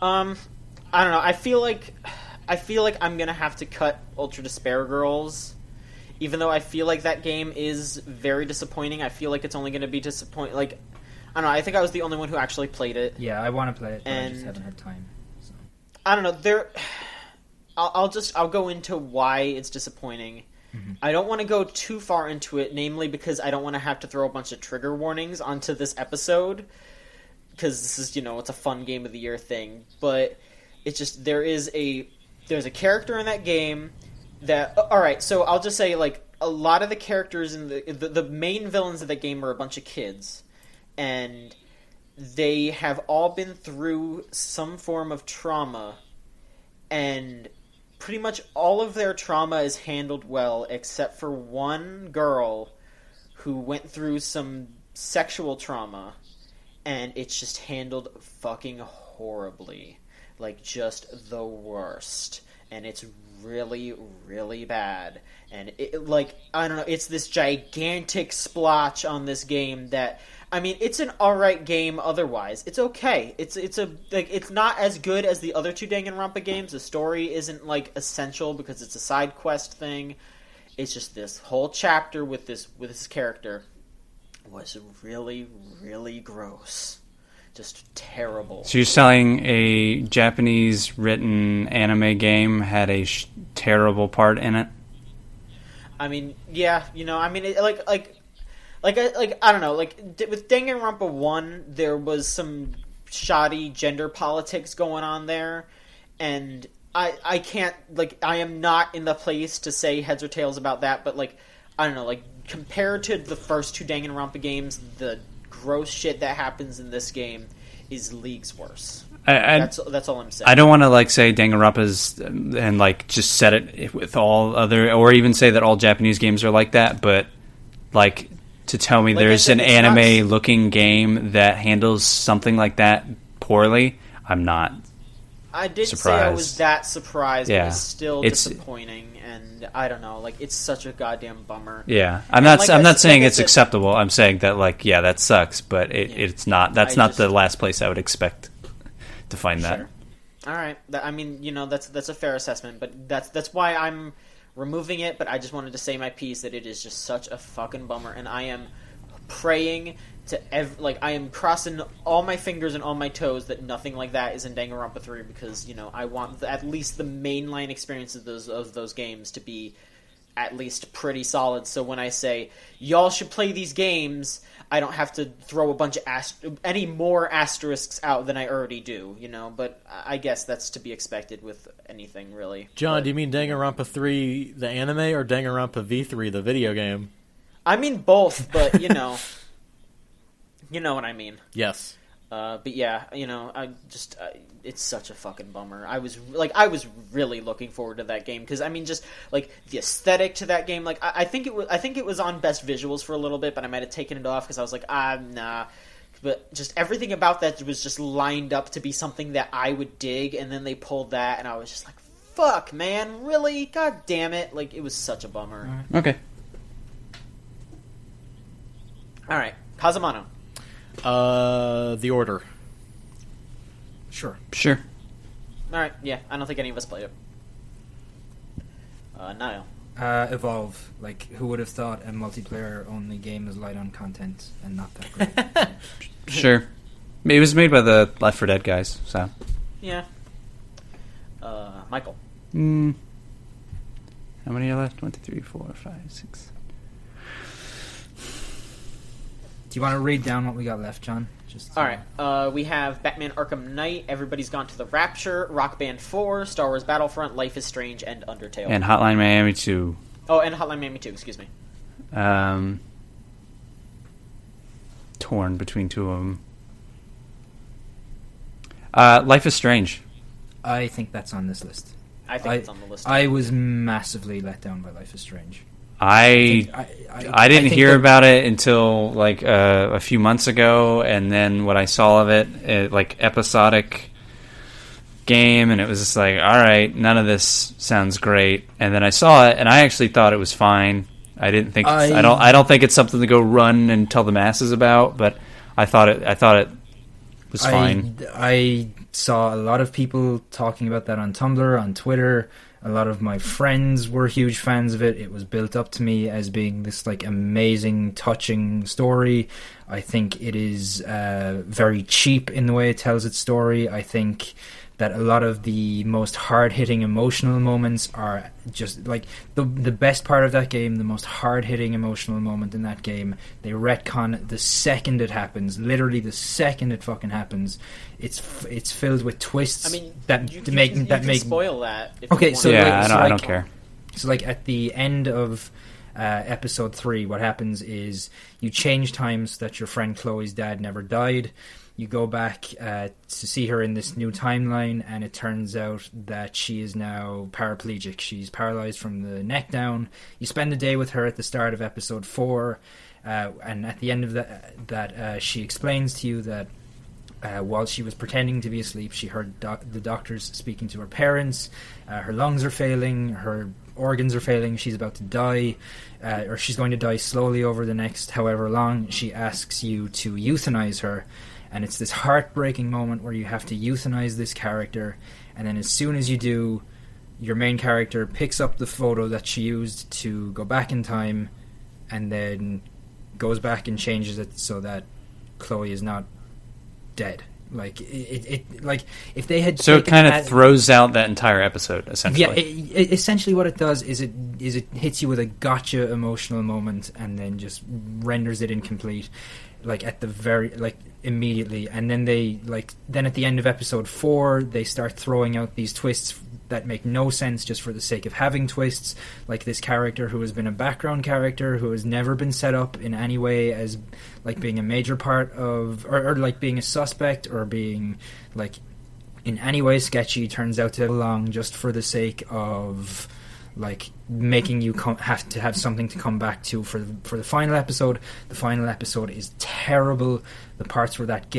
I don't know. I feel like I'm gonna have to cut Ultra Despair Girls, even though I feel like that game is very disappointing. I feel like it's only gonna be disappointing. Like, I don't know. I think I was the only one who actually played it.
Yeah, I want to play it, but I just
And-
haven't had time. So.
I don't know. I'll go into why it's disappointing. I don't want to go too far into it, namely because I don't want to have to throw a bunch of trigger warnings onto this episode, because this is, it's a fun game of the year thing. But it's just there's a character in that game that all right. So I'll just say like a lot of the characters in the main villains of the game are a bunch of kids, and they have all been through some form of trauma, and pretty much all of their trauma is handled well, except for one girl who went through some sexual trauma, and it's just handled fucking horribly. Like, just the worst. and it's really, really bad. And it, like, I don't know, it's this gigantic splotch on this game that, I mean, it's an alright game otherwise. It's okay. It's not as good as the other two Danganronpa games. The story isn't, like, essential because it's a side quest thing. It's just this whole chapter with this character was really, really gross. Just terrible.
So you're saying a Japanese written anime game had a terrible part in it?
I mean, yeah, you know, I mean, I don't know, like with Danganronpa 1, there was some shoddy gender politics going on there, and I can't, like, I am not in the place to say heads or tails about that, but, like, I don't know, like, compared to the first two Danganronpa games, the gross shit that happens in this game is leagues worse. That's all I'm saying.
I don't want to like say Danganronpa's and like just set it with all other, or even say that all Japanese games are like that. But like to tell me there's an anime looking game that handles something like that poorly, I'm not.
I did
surprised.
say I was that surprised,
Yeah.
but it's still disappointing, and I don't know, like, it's such a goddamn bummer.
Yeah, I'm not saying it's
said,
acceptable. I'm saying that, like, yeah, that sucks, but it's not. That's not the last place I would expect to find that.
Sure. All right, I mean, you know, that's a fair assessment, but that's why I'm removing it. But I just wanted to say my piece that it is just such a fucking bummer, and I am praying to I am crossing all my fingers and all my toes that nothing like that is in Danganronpa 3, because, you know, I want at least the mainline experience of those games to be at least pretty solid. So when I say y'all should play these games, I don't have to throw a bunch of any more asterisks out than I already do, you know. But I guess that's to be expected with anything, really.
John, do you mean Danganronpa 3 the anime or Danganronpa V3 the video game?
I mean both, but you know. You know what I mean.
Yes.
But yeah, you know, it's such a fucking bummer. I was really looking forward to that game, because I mean, just like the aesthetic to that game, like I think it was on Best Visuals for a little bit, but I might have taken it off because I was like, nah. But just everything about that was just lined up to be something that I would dig, and then they pulled that, and I was just like, fuck, man, really? God damn it! Like, it was such a bummer.
Okay.
All right, Kazumano.
The Order.
Sure.
All right, yeah, I don't think any of us played it. Niall.
Evolve. Like, who would have thought a multiplayer-only game is light on content and not that great?
Sure. It was made by the Left 4 Dead guys, so.
Yeah. Michael.
How many are left? 1, 2, 3, 4, 5, 6.
Do you want to read down what we got left, John?
All right. We have Batman Arkham Knight, Everybody's Gone to the Rapture, Rock Band 4, Star Wars Battlefront, Life is Strange, and Undertale.
And Hotline Miami 2.
Oh, and Hotline Miami 2, excuse me.
Torn between two of them. Life is Strange.
I think that's on this list.
I think it's on the list.
I was massively let down by Life is Strange.
I didn't hear about it until like a few months ago, and then what I saw of it, like episodic game, and it was just like, all right, none of this sounds great. And then I saw it, and I actually thought it was fine. I didn't think I don't think it's something to go run and tell the masses about, but I thought it was fine.
I saw a lot of people talking about that on Tumblr, on Twitter. A lot of my friends were huge fans of it. It was built up to me as being this like amazing, touching story. I think it is very cheap in the way it tells its story. I think that a lot of the most hard-hitting emotional moments are just like the best part of that game, the most hard-hitting emotional moment in that game. They retcon the second it happens, literally the second it fucking happens. It's filled with twists.
I mean,
that
you
make
can spoil that. If
okay,
you want.
so
yeah,
like,
I don't care.
So like at the end of episode 3, what happens is you change time so that your friend Chloe's dad never died. You go back to see her in this new timeline, and it turns out that she is now paraplegic. She's paralyzed from the neck down. You spend the day with her at the start of episode 4, and at the end of that she explains to you that while she was pretending to be asleep, she heard the doctors speaking to her parents. Her lungs are failing, her organs are failing, she's about to die, or she's going to die slowly over the next however long. She asks you to euthanize her, and it's this heartbreaking moment where you have to euthanize this character, and then as soon as you do, your main character picks up the photo that she used to go back in time, and then goes back and changes it so that Chloe is not dead. Like it like if they had,
so it kind of throws out that entire episode essentially.
Yeah, essentially what it does is it hits you with a gotcha emotional moment and then just renders it incomplete, like at the very immediately. And then then at the end of episode 4 they start throwing out these twists that make no sense just for the sake of having twists, like this character who has been a background character who has never been set up in any way as like being a major part of or like being a suspect or being like in any way sketchy, turns out to belong just for the sake of like making you have to have something to come back to for the final episode. The final episode is terrible. The parts where that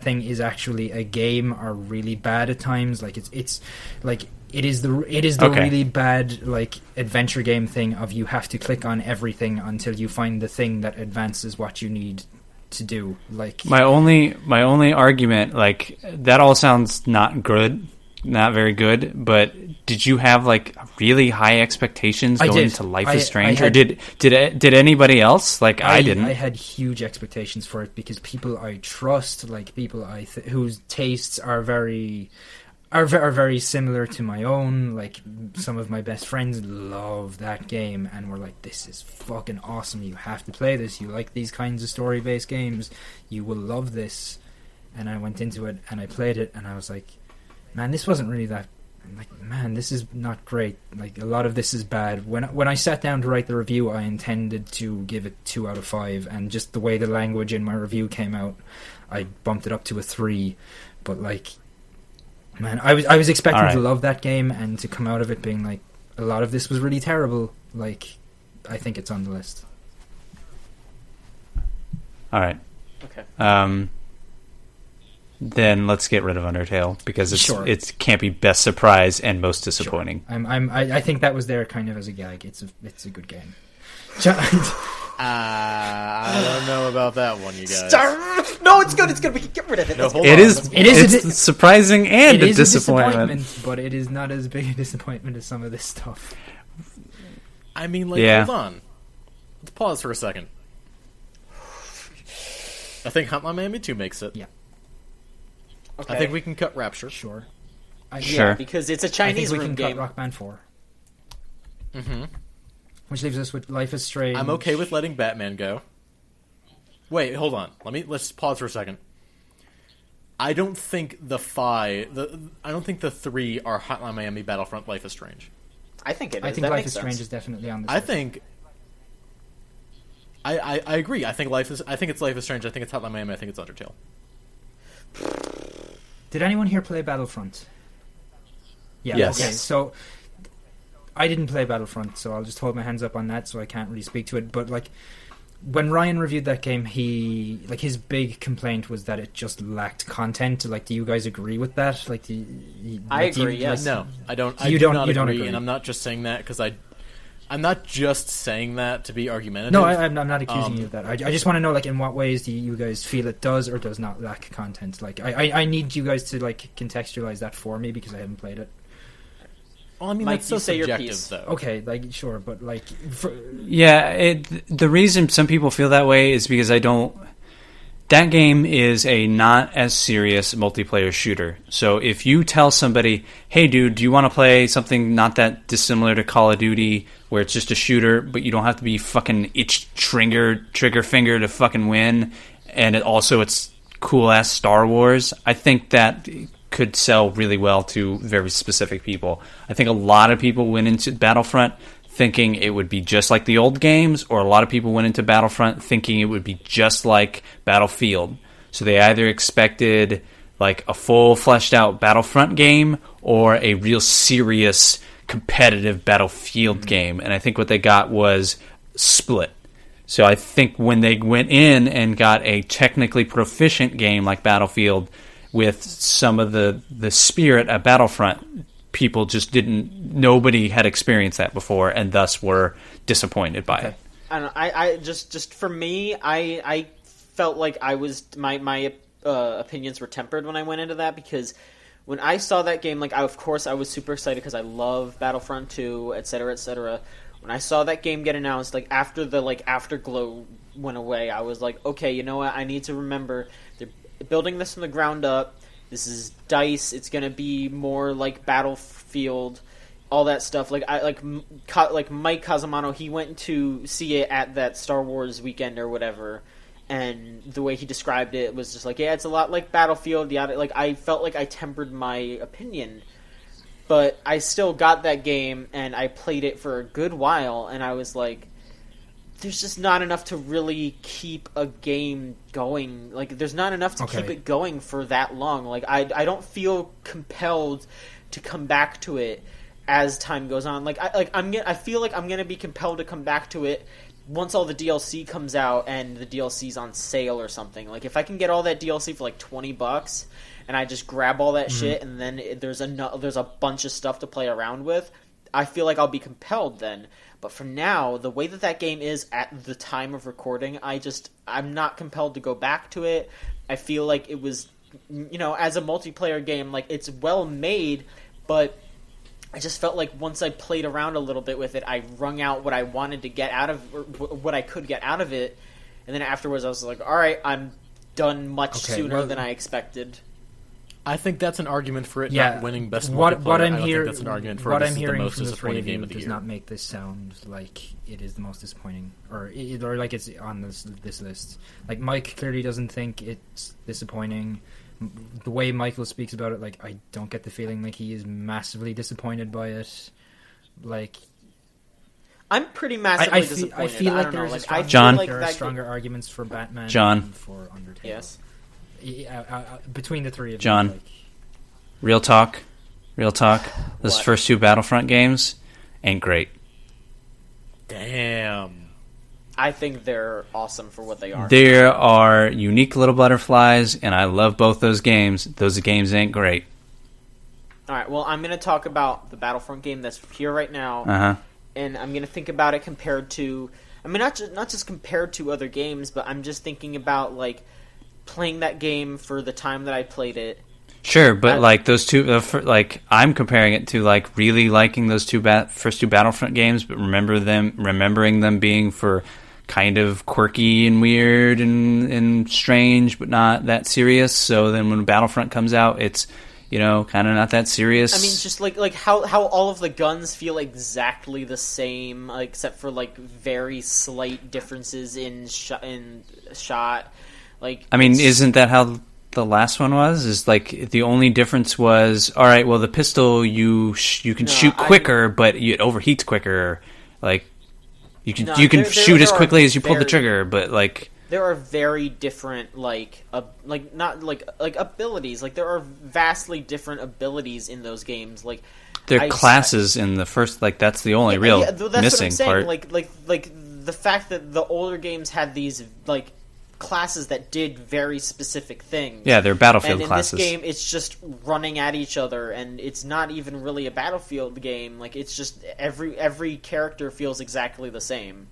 thing is actually a game are really bad at times. Like it's like it is the okay. Really bad like adventure game thing of you have to click on everything until you find the thing that advances what you need to do. Like
my only argument, like that all sounds not good, not very good, but did you have like really high expectations going into Life is Strange, or did anybody else? Like I didn't.
I had huge expectations for it because people I trust, like people whose tastes are very similar to my own. Like some of my best friends love that game and were like, "This is fucking awesome! You have to play this. You like these kinds of story-based games. You will love this." And I went into it and I played it and I was like, man, this wasn't really that. Like, man, this is not great. Like, a lot of this is bad. When I sat down to write the review, I intended to give it 2 out of 5, and just the way the language in my review came out, I bumped it up to a 3. But like, man, I was expecting to love that game and to come out of it being like, a lot of this was really terrible. Like, I think it's on the list.
All right.
Okay.
Then let's get rid of Undertale because
it
can't be best surprise and most disappointing.
Sure. I think that was there kind of as a gag. It's a good game.
I don't know about that one, you guys.
No, it's good. It's good. We can get rid of it.
No,
it's surprising and a disappointment,
but it is not as big a disappointment as some of this stuff.
I mean, hold on. Let's pause for a second. I think Hotline Miami 2 makes it.
Yeah.
Okay.
I think we can cut Rapture.
Sure.
Yeah, because it's a Chinese room game.
I think we can cut Rock Band 4.
Mm-hmm.
Which leaves us with Life is Strange.
I'm okay with letting Batman go. Wait, hold on. Let's pause for a second. I don't think the 3 are Hotline Miami, Battlefront, Life is Strange.
I think it is.
I think Life is Strange is definitely on this list.
I agree. I think it's Life is Strange. I think it's Hotline Miami. I think it's Undertale.
Did anyone here play Battlefront? Yeah.
Yes.
Okay, so I didn't play Battlefront, so I'll just hold my hands up on that, so I can't really speak to it. But like, when Ryan reviewed that game, his big complaint was that it just lacked content. Like, do you guys agree with that? Like,
I agree. Yes.
No, I don't.
You don't agree,
and I'm not just saying that because I'm not just saying that to be argumentative.
No, I'm not accusing you of that. I just want to know, like, in what ways do you guys feel it does or does not lack content? Like, I need you guys to like contextualize that for me because I haven't played it.
Well, I mean,
Mike,
that's so
say your
subjective,
piece.
though.
Okay, like, sure, but like,
the reason some people feel that way is because that game is a not as serious multiplayer shooter. So if you tell somebody, hey dude, do you want to play something not that dissimilar to Call of Duty where it's just a shooter, but you don't have to be fucking trigger finger to fucking win, and it's cool ass Star Wars, I think that could sell really well to very specific people. I think a lot of people went into Battlefront thinking it would be just like the old games, or a lot of people went into Battlefront thinking it would be just like Battlefield. So they either expected like a full fleshed out Battlefront game or a real serious competitive Battlefield game. And I think what they got was split. So I think when they went in and got a technically proficient game like Battlefield with some of the spirit of Battlefront, people just nobody had experienced that before, and thus were disappointed by it.
I don't know. I just for me, I felt like I was my opinions were tempered when I went into that, because when I saw that game, like, of course I was super excited because I love Battlefront 2, etc., etc. When I saw that game get announced, like, after the afterglow went away, I was like, okay, you know what? I need to remember they're building this from the ground up. This is DICE. It's gonna be more like Battlefield, all that stuff. Like Mike Casamano, he went to see it at that Star Wars weekend or whatever, and the way he described it was just like, yeah, it's a lot like Battlefield. Yeah, like, I felt like I tempered my opinion. But I still got that game, and I played it for a good while, and I was like, there's just not enough to really keep a game going. Like, there's not enough to keep it going for that long. Like, I don't feel compelled to come back to it as time goes on. I feel like I'm gonna be compelled to come back to it once all the DLC comes out and the DLC's on sale or something. Like, if I can get all that DLC for like $20, and I just grab all that shit, and then there's a bunch of stuff to play around with, I feel like I'll be compelled then. But for now, the way that game is at the time of recording, I'm not compelled to go back to it. I feel like it was, as a multiplayer game, like, it's well made, but I just felt like once I played around a little bit with it, I wrung out what I wanted to get out of, or what I could get out of it, and then afterwards I was like, all right, I'm done much sooner than I expected.
I think that's an argument for it not winning best multiplayer.
What I'm
hearing, that's an argument for
what
it
I'm hearing
the most
from the three
disappointing
of you
game of the
does
year.
not make this sound like it is the most disappointing, or like it's on this list. Like, Mike clearly doesn't think it's disappointing. The way Michael speaks about it, like, I don't get the feeling like he is massively disappointed by it. Like,
I'm pretty massively disappointed.
I feel like there are stronger arguments for Batman than for Undertale.
Yes.
Between the three of
John,
you, like,
real talk. Those first two Battlefront games ain't great.
Damn.
I think they're awesome for what they are.
There are unique little butterflies, and I love both those games. Those games ain't great.
All right, well, I'm going to talk about the Battlefront game that's here right now, and I'm going to think about it compared to, I mean, not just compared to other games, but I'm just thinking about, like, playing that game for the time that I played it.
Sure, but like those two, like, I'm comparing it to, like, really liking those first two Battlefront games, but remembering them being for kind of quirky and weird and strange, but not that serious. So then when Battlefront comes out, it's, kind of not that serious.
I mean, just like how all of the guns feel exactly the same, except for, like, very slight differences in shot. Like,
I mean, isn't that how the last one was? Is, like, the only difference was, all right, well, the pistol you can shoot quicker, but it overheats quicker. Like, you can shoot as quickly as you pull the trigger, but, like,
there are very different not abilities. Like, there are vastly different abilities in those games. Like,
they're classes in the first. Like, that's the only real
that's
missing
what I'm saying.
part.
Like the fact that the older games had these, like, classes that did very specific things.
Yeah, they're Battlefield classes.
And in this game, it's just running at each other, and it's not even really a Battlefield game. Like, it's just every character feels exactly the same.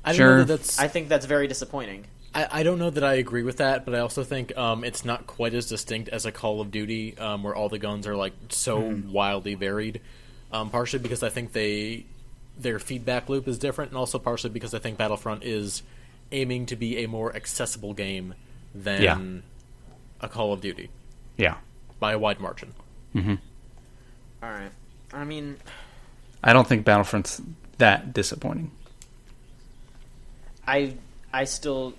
I
think that's very disappointing.
I don't know that I agree with that, but I also think it's not quite as distinct as a Call of Duty, where all the guns are, like, so wildly varied. Partially because I think their feedback loop is different, and also partially because I think Battlefront is aiming to be a more accessible game than a Call of Duty.
Yeah.
By a wide margin.
Mm-hmm.
All right. I mean,
I don't think Battlefront's that disappointing.
I still...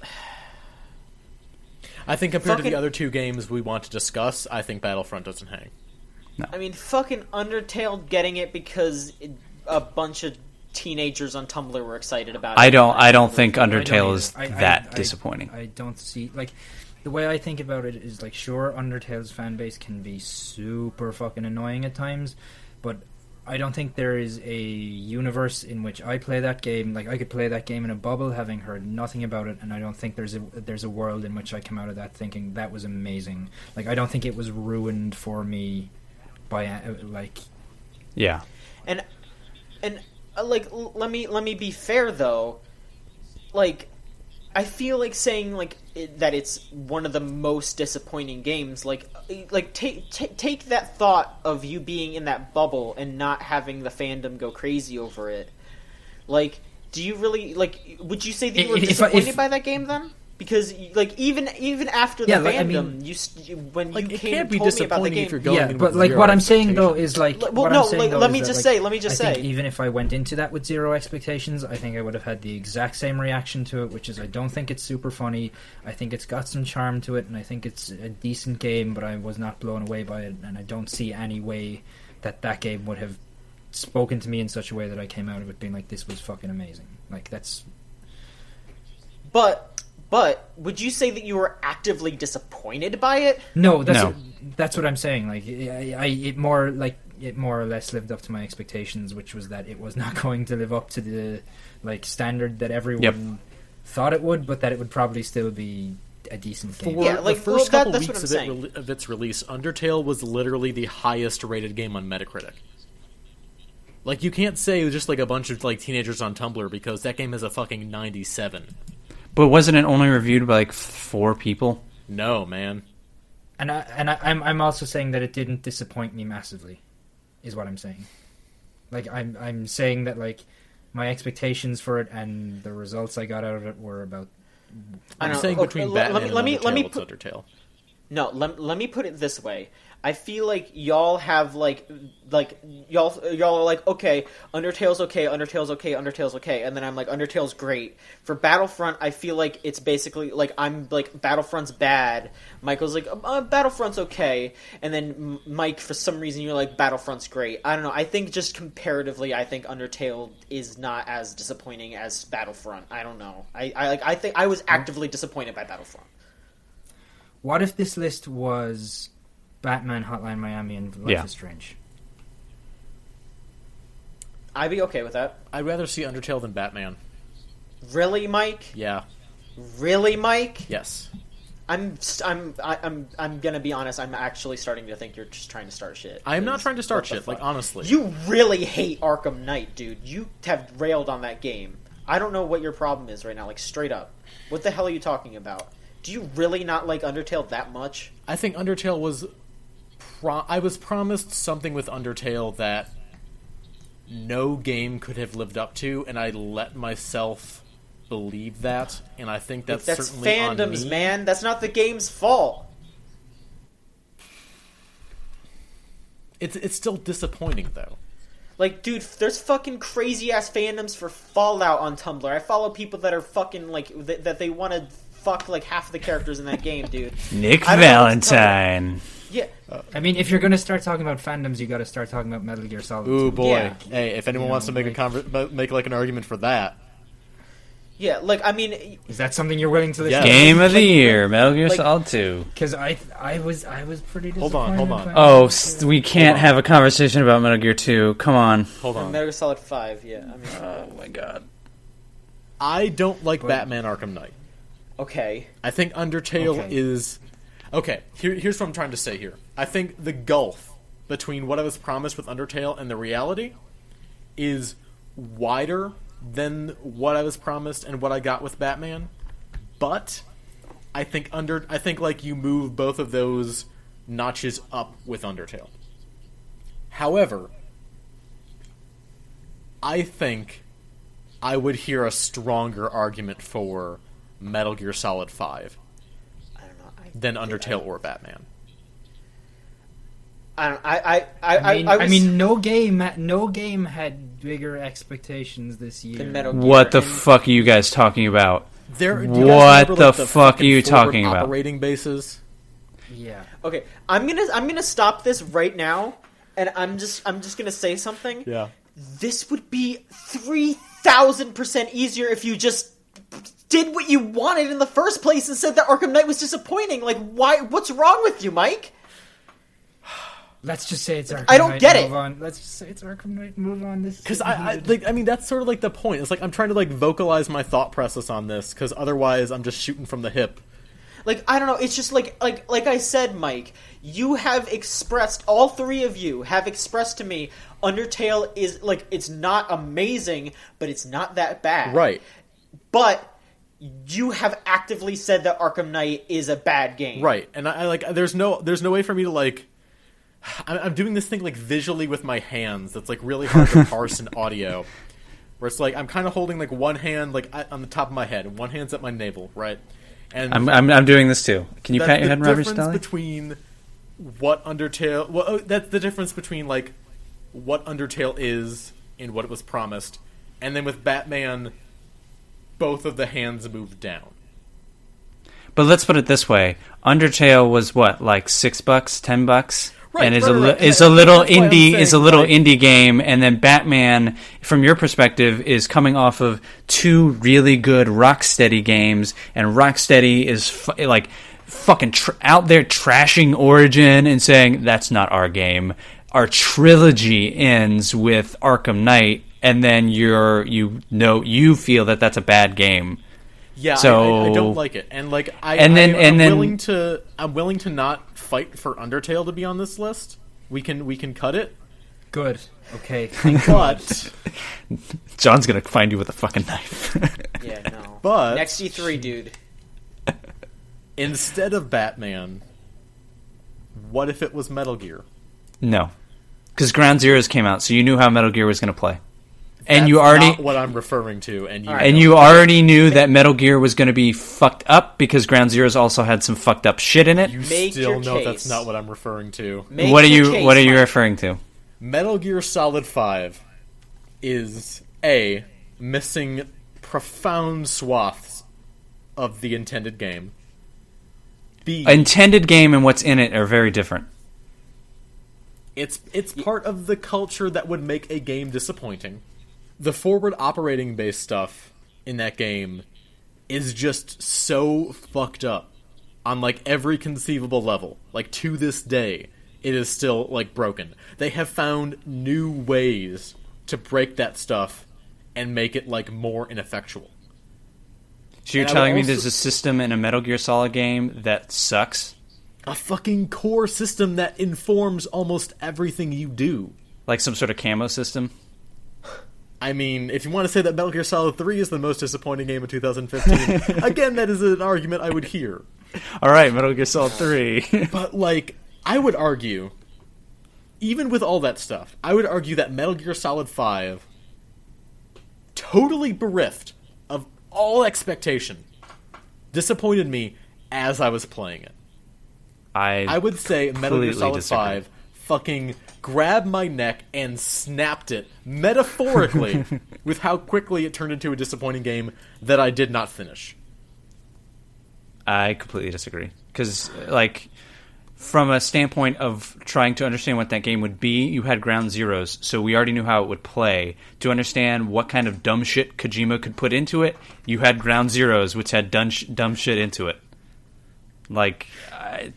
I think compared to the other two games we want to discuss, I think Battlefront doesn't hang.
No.
I mean, fucking Undertale getting it because a bunch of teenagers on Tumblr were excited about it.
I don't think Undertale is that disappointing.
I don't see, like, the way I think about it is, like, sure, Undertale's fan base can be super fucking annoying at times, but I don't think there is a universe in which I play that game. Like, I could play that game in a bubble, having heard nothing about it, and I don't think there's a world in which I come out of that thinking that was amazing. Like, I don't think it was ruined for me by like.
Yeah.
And like, let me be fair though. Like, I feel like saying like that it's one of the most disappointing games. Like take that thought of you being in that bubble and not having the fandom go crazy over it. Like, do you really like? Would you say that you were disappointed by that game then? Because like even after the fandom, when
like,
you
it
came
can't
and
be
told me about the
disappointing
game,
if you're going in
but
with
like
zero
what I'm saying though
expectations.
is like,
Well,
what
no,
I'm saying
like,
though
let
is
me
that,
just
like,
say, let me just
I think
say.
even if I went into that with zero expectations, I think I would have had the exact same reaction to it, which is I don't think it's super funny. I think it's got some charm to it, and I think it's a decent game, but I was not blown away by it, and I don't see any way that game would have spoken to me in such a way that I came out of it being like, this was fucking amazing. Like, that's...
But would you say that you were actively disappointed by it?
No,
No.
That's what I'm saying. Like, it more or less lived up to my expectations, which was that it was not going to live up to the like standard that everyone thought it would, but that it would probably still be a decent game.
For
Yeah, like,
the first
well,
couple
that's
weeks
what I'm
of its release, Undertale was literally the highest rated game on Metacritic. Like, you can't say it was just like a bunch of like teenagers on Tumblr, because that game has a fucking 97.
But wasn't it only reviewed by like 4 people?
No, man.
And I'm also saying that it didn't disappoint me massively, is what I'm saying. Like, I'm saying that like my expectations for it and the results I got out of it were about.
I'm saying between Batman and Undertale, it's Undertale.
No, let me put it this way. I feel like y'all have like y'all are like, okay, Undertale's okay, and then I'm like, Undertale's great. For Battlefront, I feel like it's basically like I'm like, Battlefront's bad. Michael's like, Battlefront's okay, and then Mike, for some reason, you're like, Battlefront's great. I don't know. I think just comparatively, I think Undertale is not as disappointing as Battlefront. I don't know. I think I was actively disappointed by Battlefront.
What if this list was Batman, Hotline Miami, and Life is Strange?
I'd be okay with that.
I'd rather see Undertale than Batman.
Really, Mike?
Yeah.
Really, Mike?
Yes.
I'm gonna be honest. I'm actually starting to think you're just trying to start shit.
I am not trying to start shit.
Fuck?
Like, honestly,
You really hate Arkham Knight, dude. You have railed on that game. I don't know what your problem is right now. Like, straight up, what the hell are you talking about? Do you really not like Undertale that much?
I think Undertale was. I was promised something with Undertale that no game could have lived up to, and I let myself believe that, and I think that's certainly
fandoms,
on me.
man. That's not the game's fault.
It's still disappointing, though.
Like, dude, there's fucking crazy ass fandoms for Fallout on Tumblr. I follow people that are fucking like that they want to fuck like half the characters in that game, dude.
Nick
I don't know what to tell you.
Valentine.
Yeah.
I mean, if you're going to start talking about fandoms, you got to start talking about Metal Gear Solid.
Ooh, boy.
Yeah.
Hey, if anyone wants to make make like an argument for that.
Yeah, like, I mean...
Is that something you're willing to listen
Yeah.
to?
Game of the year, Metal Gear
like-
Solid 2.
Because I was pretty
Hold
disappointed.
on, hold on.
by
Oh,
it.
we can't have a conversation about Metal Gear 2. Come on.
Hold on.
Metal Gear Solid 5, yeah. I mean,
Oh my god.
I don't like
But-
Batman Arkham Knight.
okay.
I think Undertale
Okay.
is... Okay, here's what I'm trying to say here. I think the gulf between what I was promised with Undertale and the reality is wider than what I was promised and what I got with Batman. But I think like you move both of those notches up with Undertale. However, I think I would hear a stronger argument for Metal Gear Solid 5
I don't know.
than Undertale or Batman.
I mean, no game had bigger expectations this year.
Than Metal Gear.
What the
and-
fuck are you guys talking about?
Do you guys
What
remember,
the
like,
fuck are you
fucking forward
talking about?
Operating bases.
Yeah.
Okay, I'm gonna stop this right now, and I'm just gonna say something.
Yeah.
This would be 3,000% easier if you just did what you wanted in the first place and said that Arkham Knight was disappointing. Like, why? What's wrong with you, Mike?
Let's just say it's Arkham
I don't
Knight,
get
move
it.
on. Let's just say it's Arkham Knight. Move on. This
Because I mean, that's sort of like the point. It's like I'm trying to like vocalize my thought process on this, because otherwise I'm just shooting from the hip.
Like, I don't know, it's just like I said, Mike, you have expressed, all three of you have expressed to me, Undertale is, like, it's not amazing, but it's not that bad.
Right.
But you have actively said that Arkham Knight is a bad game.
Right. And I like, there's no way for me to like, I'm doing this thing like visually with my hands that's like really hard to parse in audio. Where it's like, I'm kind of holding like one hand like on the top of my head, and one hand's at my navel, right? And
I'm doing this too. Can you pat your head and rub your
The
stomach?
difference between what Undertale... Well, that's the difference between, like, what Undertale is and what it was promised. And then with Batman, both of the hands moved down.
But let's put it this way: Undertale was what, like $6, $10,
Right,
and is
right.
is a little
That's why I'm
indie,
saying,
is a little
like-
indie game, and then Batman, from your perspective, is coming off of two really good Rocksteady games, and Rocksteady is fucking out there trashing Origin and saying that's not our game. Our trilogy ends with Arkham Knight, and then you feel that that's a bad game.
Yeah,
So-
I don't like it, and like
I'm
willing to not fight for Undertale to be on this list. We can cut it,
Good. Okay.
but
John's gonna find you with a fucking knife.
Yeah, no.
But-
Next E3, dude.
instead of Batman, what if it was Metal Gear?
No, because Ground Zeroes came out, so you knew how Metal Gear was gonna play, and
That's
you already
not what I'm referring to, and you
All right.
and you already knew that Metal Gear was gonna be fucked up because Ground Zeroes also had some fucked up shit in it.
you
Make
still
your
know
case.
that's not what I'm referring to.
Make
What are
your
you
case,
What are you
Mike.
referring to?
Metal Gear Solid 5 is missing profound swaths of the intended game. B,
Intended game and what's in it are very different.
it's part of the culture that would make a game disappointing. The forward operating based stuff in that game is just so fucked up on like every conceivable level. Like to this day, it is still like broken. They have found new ways to break that stuff and make it like more ineffectual.
So you're
And I would
telling me
also-
there's a system in a Metal Gear Solid game that sucks?
A fucking core system that informs almost everything you do.
Like some sort of camo system?
I mean, if you want to say that Metal Gear Solid 3 is the most disappointing game of 2015, again, that is an argument I would hear.
Alright, Metal Gear Solid 3.
But, like, I would argue, even with all that stuff, I would argue that Metal Gear Solid 5, totally bereft of all expectation, disappointed me as I was playing it. I would say Metal Gear
completely
Solid
disagree.
5 fucking grabbed my neck and snapped it, metaphorically, with how quickly it turned into a disappointing game that I did not finish.
I completely disagree. Because, like, from a standpoint of trying to understand what that game would be, you had Ground Zeroes, so we already knew how it would play. To understand what kind of dumb shit Kojima could put into it, you had Ground Zeroes, which had dumb shit into it. Like, I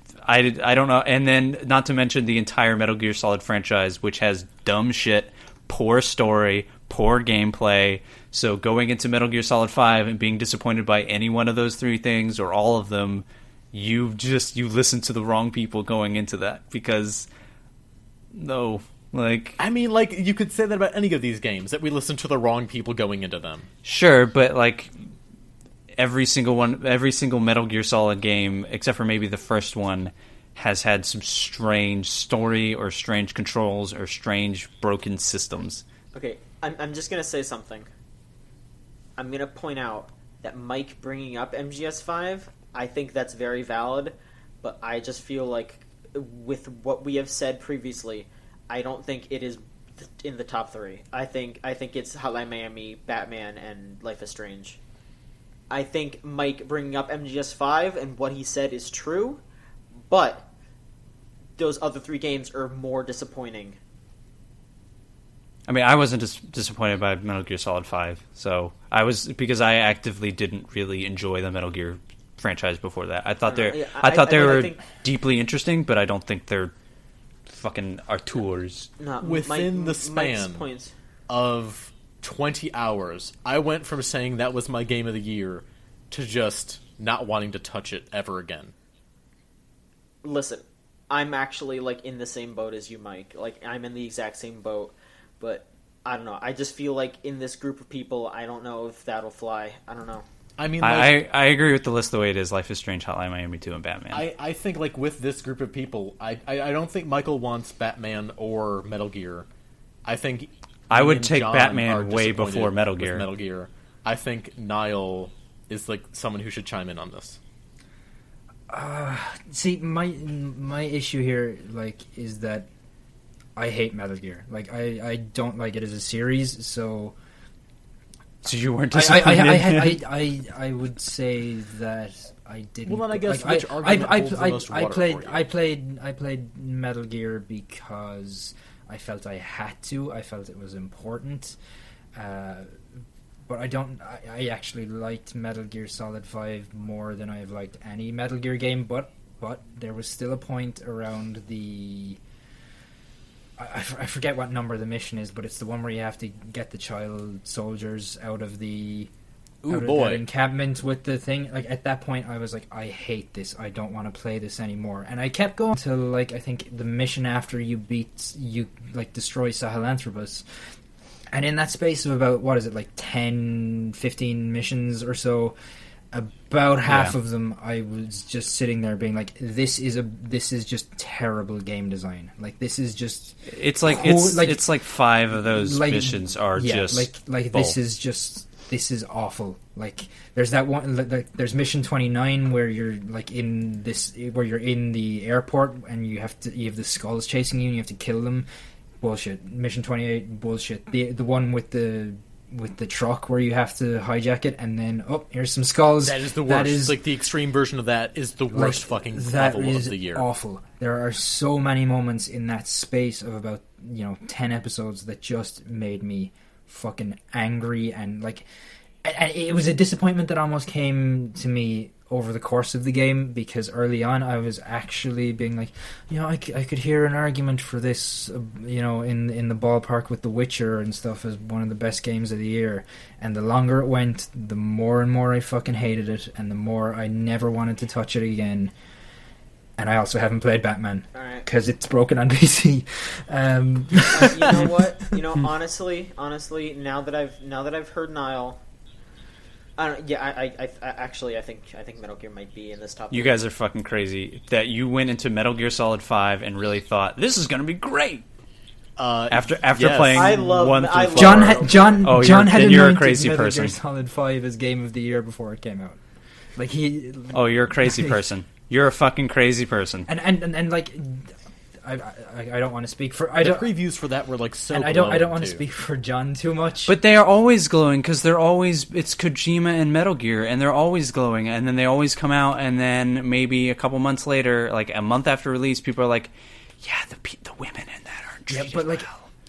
don't know. And then, not to mention the entire Metal Gear Solid franchise, which has dumb shit, poor story, poor gameplay. So going into Metal Gear Solid 5 and being disappointed by any one of those three things or all of them, you listen to the wrong people going into that. Because, no, like...
I mean, like, you could say that about any of these games, that we listen to the wrong people going into them.
Sure, but, like... Every single Metal Gear Solid game, except for maybe the first one, has had some strange story or strange controls or strange broken systems.
Okay, I'm just going to say something. I'm going to point out that Mike bringing up MGS5, I think that's very valid, but I just feel like with what we have said previously, I don't think it is in the top three. I think it's Hotline Miami, Batman, and Life is Strange. I think Mike bringing up MGS5 and what he said is true, but those other three games are more disappointing.
I mean, I wasn't disappointed by Metal Gear Solid 5, so because I actively didn't really enjoy the Metal Gear franchise before that. I thought they were
think
deeply interesting, but I don't think they're fucking Arturs.
No,
Within the
Mike's
span
points.
of 20 hours, I went from saying that was my game of the year to just not wanting to touch it ever again.
Listen, I'm actually like in the same boat as you, Mike. Like I'm in the exact same boat, but I don't know. I just feel like in this group of people, I don't know if that'll fly. I don't know.
I mean,
I agree with the list the way it is. Life is Strange, Hotline Miami 2, and Batman.
I think like with this group of people, I don't think Michael wants Batman or Metal Gear. I think
I
me
would
and
take
John
Batman
are
way
disappointed
before Metal
with
Gear.
Metal Gear. I think Niall is like someone who should chime in on this.
See, my issue here, like, is that I hate Metal Gear. Like, I don't like it as a series, so
So you weren't disappointed?
I would say that I didn't.
Well, then I guess
like,
which argument holds the most water for you?
I played Metal Gear because I felt I had to. I felt it was important. But I actually liked Metal Gear Solid 5 more than I've liked any Metal Gear game. But there was still a point around the. I forget what number the mission is, but it's the one where you have to get the child soldiers out of the that encampment with the thing. Like at that point, I was like, I hate this. I don't want to play this anymore. And I kept going till like I think the mission after you destroy Sahelanthropus. And in that space of about, what is it, like 10, 15 missions or so, about half of them I was just sitting there being like, this is just terrible game design. Like this is just
it's like it's like 5 of those missions are just
this is awful. Like there's that one, like, there's mission 29 where you're like in the airport and you have the skulls chasing you and you have to kill them. Bullshit. Mission 28, bullshit. The one with the truck where you have to hijack it and then here's some skulls.
That is the worst. That is, like the extreme version of that is the worst fucking level of the year.
Awful. There are so many moments in that space of about 10 episodes that just made me fucking angry and like it was a disappointment that almost came to me over the course of the game, because early on I was actually being like, I could hear an argument for this, in the ballpark with The Witcher and stuff as one of the best games of the year. And the longer it went, the more and more I fucking hated it, and the more I never wanted to touch it again. And I also haven't played Batman because it's broken on PC.
You know what? Honestly, now that I've heard Niall. I think Metal Gear might be in this top.
You guys are fucking crazy that you went into Metal Gear Solid 5 and really thought this is going to be great. After playing one through 5.
John had
you're a crazy
Metal
person.
Gear Solid 5 as game of the year before it came out. Like
you're a crazy person. You're a fucking crazy person.
And like. I don't want to speak for.
The previews for that were like so.
And I don't want to speak for John too much.
But they are always glowing because it's Kojima and Metal Gear, and they're always glowing, and then they always come out, and then maybe a couple months later, like a month after release, people are like, "Yeah, the women in that aren't treated
but like,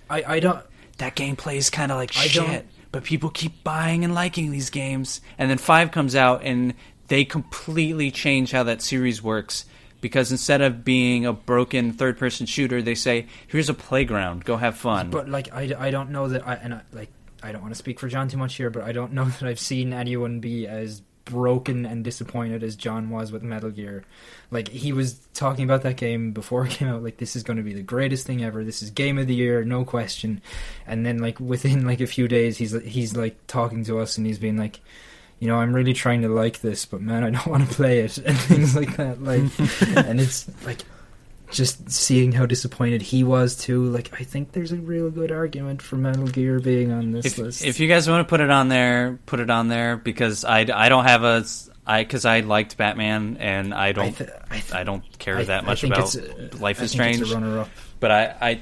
well.
I don't.
That gameplay is kind of like shit." But people keep buying and liking these games, and then 5 comes out, and they completely change how that series works. Because instead of being a broken third-person shooter, they say, "Here's a playground. Go have fun."
But like, I don't know that I don't want to speak for John too much here, but I don't know that I've seen anyone be as broken and disappointed as John was with Metal Gear. Like he was talking about that game before it came out, like this is going to be the greatest thing ever. This is game of the year, no question. And then like within like a few days, he's like talking to us and he's being like, I'm really trying to like this, but man, I don't want to play it, and things like that. Like, and it's like just seeing how disappointed he was too. Like, I think there's a real good argument for Metal Gear being on this list.
If you guys want to put it on there, because I don't have because I liked Batman, and I don't care that much about Life is Strange.
It's a runner-up.
But I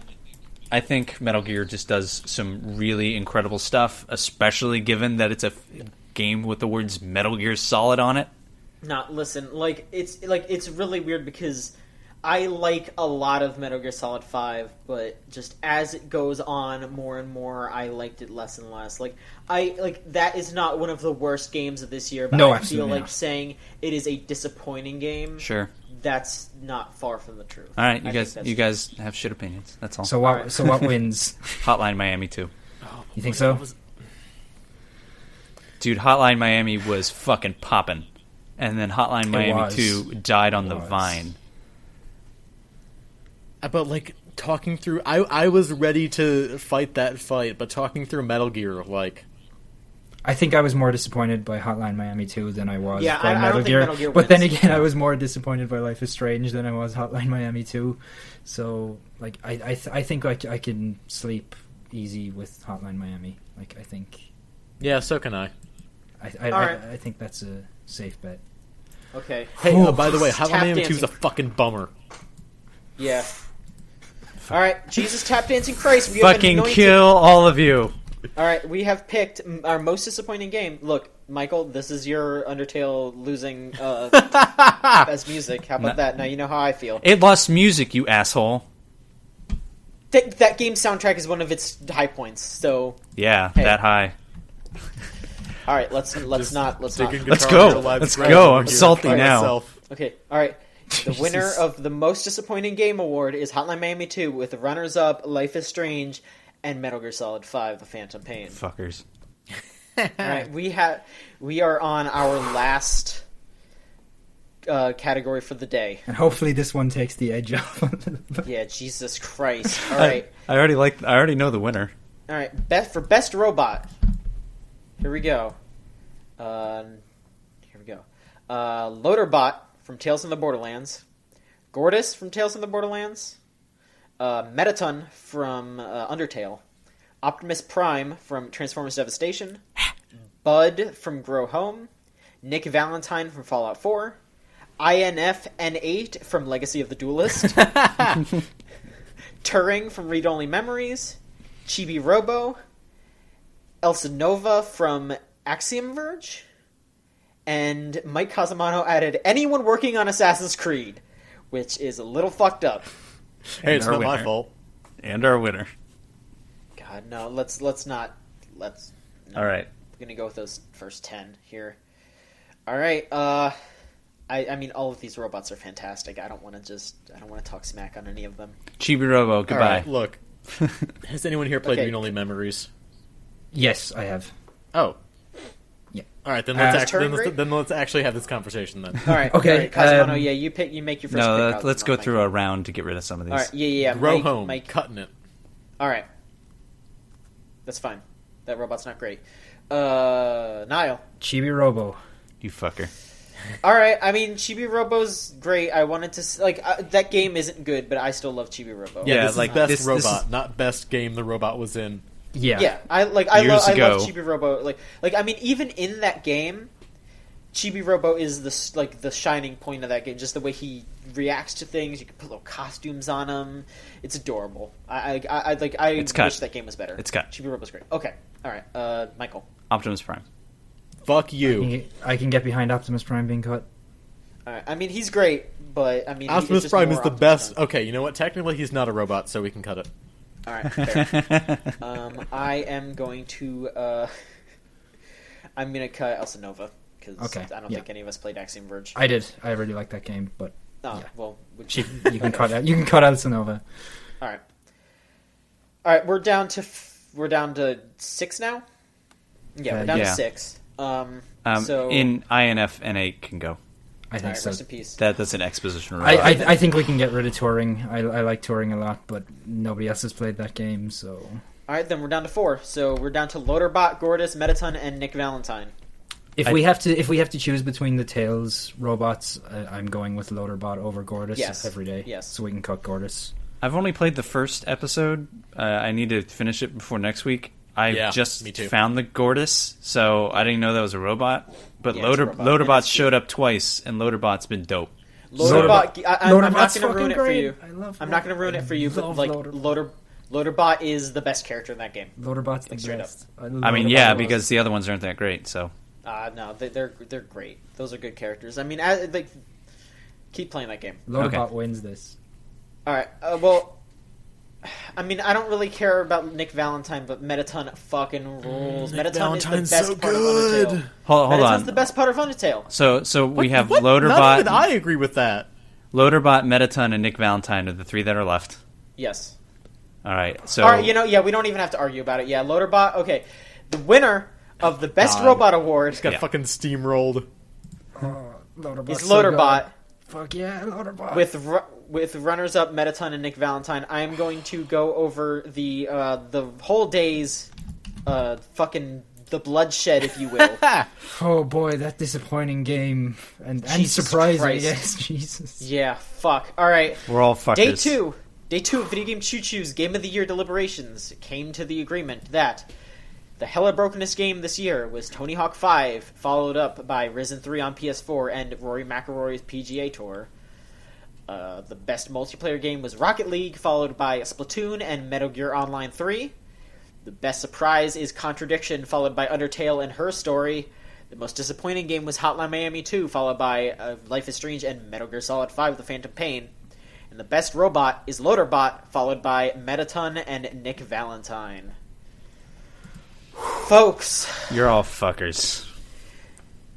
think Metal Gear just does some really incredible stuff, especially given that it's a game with the words Metal Gear Solid on it.
Listen, it's really weird because I like a lot of Metal Gear Solid 5, but just as it goes on more and more, I liked it less and less. That is not one of the worst games of this year, but
No,
I feel
absolutely
like
not.
saying it is a disappointing game.
Sure.
That's not far from the truth.
All right,
I think
you guys have shit opinions. That's all.
So what wins?
Hotline Miami 2.
You think so?
Dude, Hotline Miami was fucking popping. And then Hotline Miami
was.
2 died on
It
the
was.
vine.
But like talking through, I was ready to fight that fight, but talking through Metal Gear, like
I think I was more disappointed by Hotline Miami 2 than I was
Yeah,
by
I don't
Metal
think
Gear.
Metal Gear
But then
wins.
again, I was more disappointed by Life is Strange than I was Hotline Miami 2. So, like, I think I can sleep easy with Hotline Miami. Like, I think
yeah, so can I.
Alright.
I think that's a safe bet.
Okay.
Hey,
Ooh.
by the way,
Tap
Hotline Miami 2 is
dancing.
a fucking bummer.
Yeah. All right, Jesus Tap Dancing Christ. We have
Fucking
anointed-
kill all of you.
All right, we have picked our most disappointing game. Look, Michael, this is your Undertale losing best music. How about that? Now you know how I feel.
It lost music, you asshole.
That game's soundtrack is one of its high points. So,
Yeah,
Hey.
that high.
all right, let's not.
Taking
Let's
guitar
go.
on live
Let's
scratch
go.
over
I'm
here
salty
by
now.
myself.
Okay, all right. The winner of the most disappointing game award is Hotline Miami 2, with the runners-up Life is Strange and Metal Gear Solid 5: The Phantom Pain.
Fuckers.
All right, we are on our last category for the day.
And hopefully this one takes the edge off.
Yeah, Jesus Christ. All right.
I already know the winner.
All right, for best robot. Here we go. Loaderbot from Tales from the Borderlands, Gortys from Tales from the Borderlands, Metaton from Undertale, Optimus Prime from Transformers Devastation, Bud from Grow Home, Nick Valentine from Fallout 4, INF N8 from Legacy of the Duelist, Turing from Read Only Memories, Chibi Robo, Elsa Nova from Axiom Verge, and Mike Casamano added anyone working on Assassin's Creed, which is a little fucked up.
Hey, it's
Our
not my
winner.
fault.
And our winner.
God, no, let's not. No.
All right.
We're gonna go with those first 10 here. All right. I mean, all of these robots are fantastic. I don't want to talk smack on any of them.
Chibi Robo,
All
goodbye.
right, look. Has anyone here played
Okay.
Read Only Memories?
Yes, I have.
Oh.
Yeah.
All right, then
Turing
let's actually have this conversation then.
All right.
Okay,
All right, Casamano, yeah, you make your first.
No,
pick.
let's go
Mike.
through a round to get rid of some of these.
All right. Yeah.
Grow
Mike,
Home,
Mike.
cutting it.
All right. That's fine. That robot's not great. Niall.
Chibi Robo.
You fucker.
All right. I mean, Chibi Robo's great. I wanted to that game isn't good, but I still love Chibi Robo.
Yeah,
this
like,
is best
this
robot,
is-
not best game the robot was in.
Yeah.
Yeah. I
Years
love
ago.
Chibi Robo. Like I mean, even in that game, Chibi Robo is the shining point of that game. Just the way he reacts to things. You can put little costumes on him. It's adorable. I
It's cut.
wish that game was better.
It's cut.
Chibi Robo's great. Okay. All right. Michael.
Optimus Prime.
Fuck you.
I can get behind Optimus Prime being cut.
All right. I mean, he's great, but I mean,
Optimus
it's just
Prime
more
is the
Optimus
best.
Prime.
Okay, you know what? Technically, he's not a robot, so we can cut it.
All right. Fair. I am going to. I'm gonna cut Elsa Nova because
Okay,
I don't
yeah.
think any of us played Axiom Verge.
I did. I really like that game, but
Oh
yeah.
well. Would
you can cut out. You can cut out Sonova.
All right. All right. We're down to 6 now. Yeah, we're down
yeah.
to 6. So
In INF, N8 can go.
I
all
think
right,
so.
rest in peace.
That's an exposition robot.
I think we can get rid of Turing. I like Turing a lot, but nobody else has played that game, so
All right, then we're down to 4. So we're down to Loaderbot, Gortys, Metaton, and Nick Valentine.
if we have to choose between the Tails robots, I'm going with Loaderbot over Gortys
Yes.
every day.
Yes.
So we can cut Gortys.
I've only played the first episode. I need to finish it before next week. I
Yeah,
just
me too.
found the Gortys, so I didn't know that was a robot. But
Yeah, it's a robot.
Loaderbot
It's
showed up twice, and Loaderbot's been dope.
Loaderbot. I'm not
Loaderbot's
going to ruin it
fucking
for you.
great. I love
I'm not going to ruin it for you, but
love
like
Loaderbot.
Loaderbot is the best character in that game.
Loaderbot's the
Like, straight
best.
I mean,
Loaderbot
yeah,
was-
because the other ones aren't that great. So
No, they're great. Those are good characters. I mean, Keep playing that game.
Loaderbot wins this.
All right. Well, I mean, I don't really care about Nick Valentine, but Metaton fucking rules. Metaton is the best part of Undertale.
Hold
Metaton's
on.
the best part of Undertale.
So we have
What? Not
Loaderbot.
even I agree with that.
Loaderbot, Metaton, and Nick Valentine are the 3 that are left.
Yes.
All right. So
All right. We don't even have to argue about it. Yeah, Loaderbot. Okay, the winner of the best
God.
robot award
Got fucking steamrolled.
Loaderbot's
is
so
Loaderbot.
good. Fuck yeah, Loaderbot.
With runners-up Metaton and Nick Valentine. I am going to go over the whole day's the bloodshed, if you will.
Oh boy, that disappointing game and
Jesus
surprising.
Christ.
Yes, Jesus.
Yeah, fuck. All right.
we're all fuckers.
Day two of Video Game Choo Choo's Game of the Year deliberations came to the agreement that the Hella Broken-est game this year was Tony Hawk 5, followed up by Risen 3 on PS4 and Rory McIlroy's PGA Tour. The best multiplayer game was Rocket League, followed by Splatoon and Metal Gear Online 3. The best surprise is Contradiction, followed by Undertale and Her Story. The most disappointing game was Hotline Miami 2, followed by Life is Strange and Metal Gear Solid 5: The Phantom Pain. And the best robot is Loaderbot, followed by Metaton and Nick Valentine. Folks,
You're all fuckers.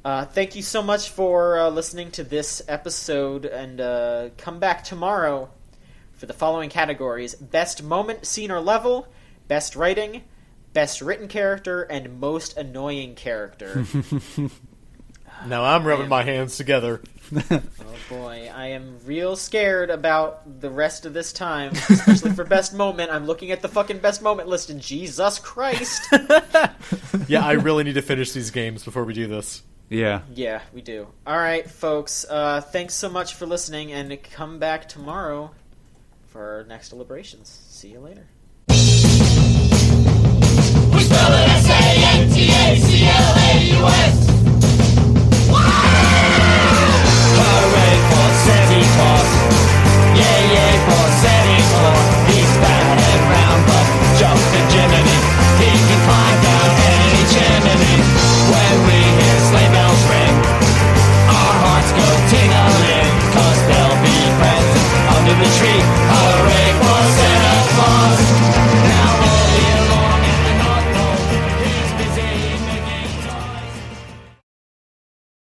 thank you so much for listening to this episode, and come back tomorrow for the following categories: Best Moment, Scene, or Level, Best Writing, Best Written Character, and Most Annoying Character.
Now I'm rubbing my hands together.
Oh boy, I am real scared about the rest of this time, especially for Best Moment. I'm looking at the fucking Best Moment list, and Jesus Christ!
Yeah, I really need to finish these games before we do this.
Yeah.
Yeah, we do. Alright, folks, thanks so much for listening, and come back tomorrow for our next deliberations. See you later.
We spell it S-A-N-T-A-C-L-A-U-S.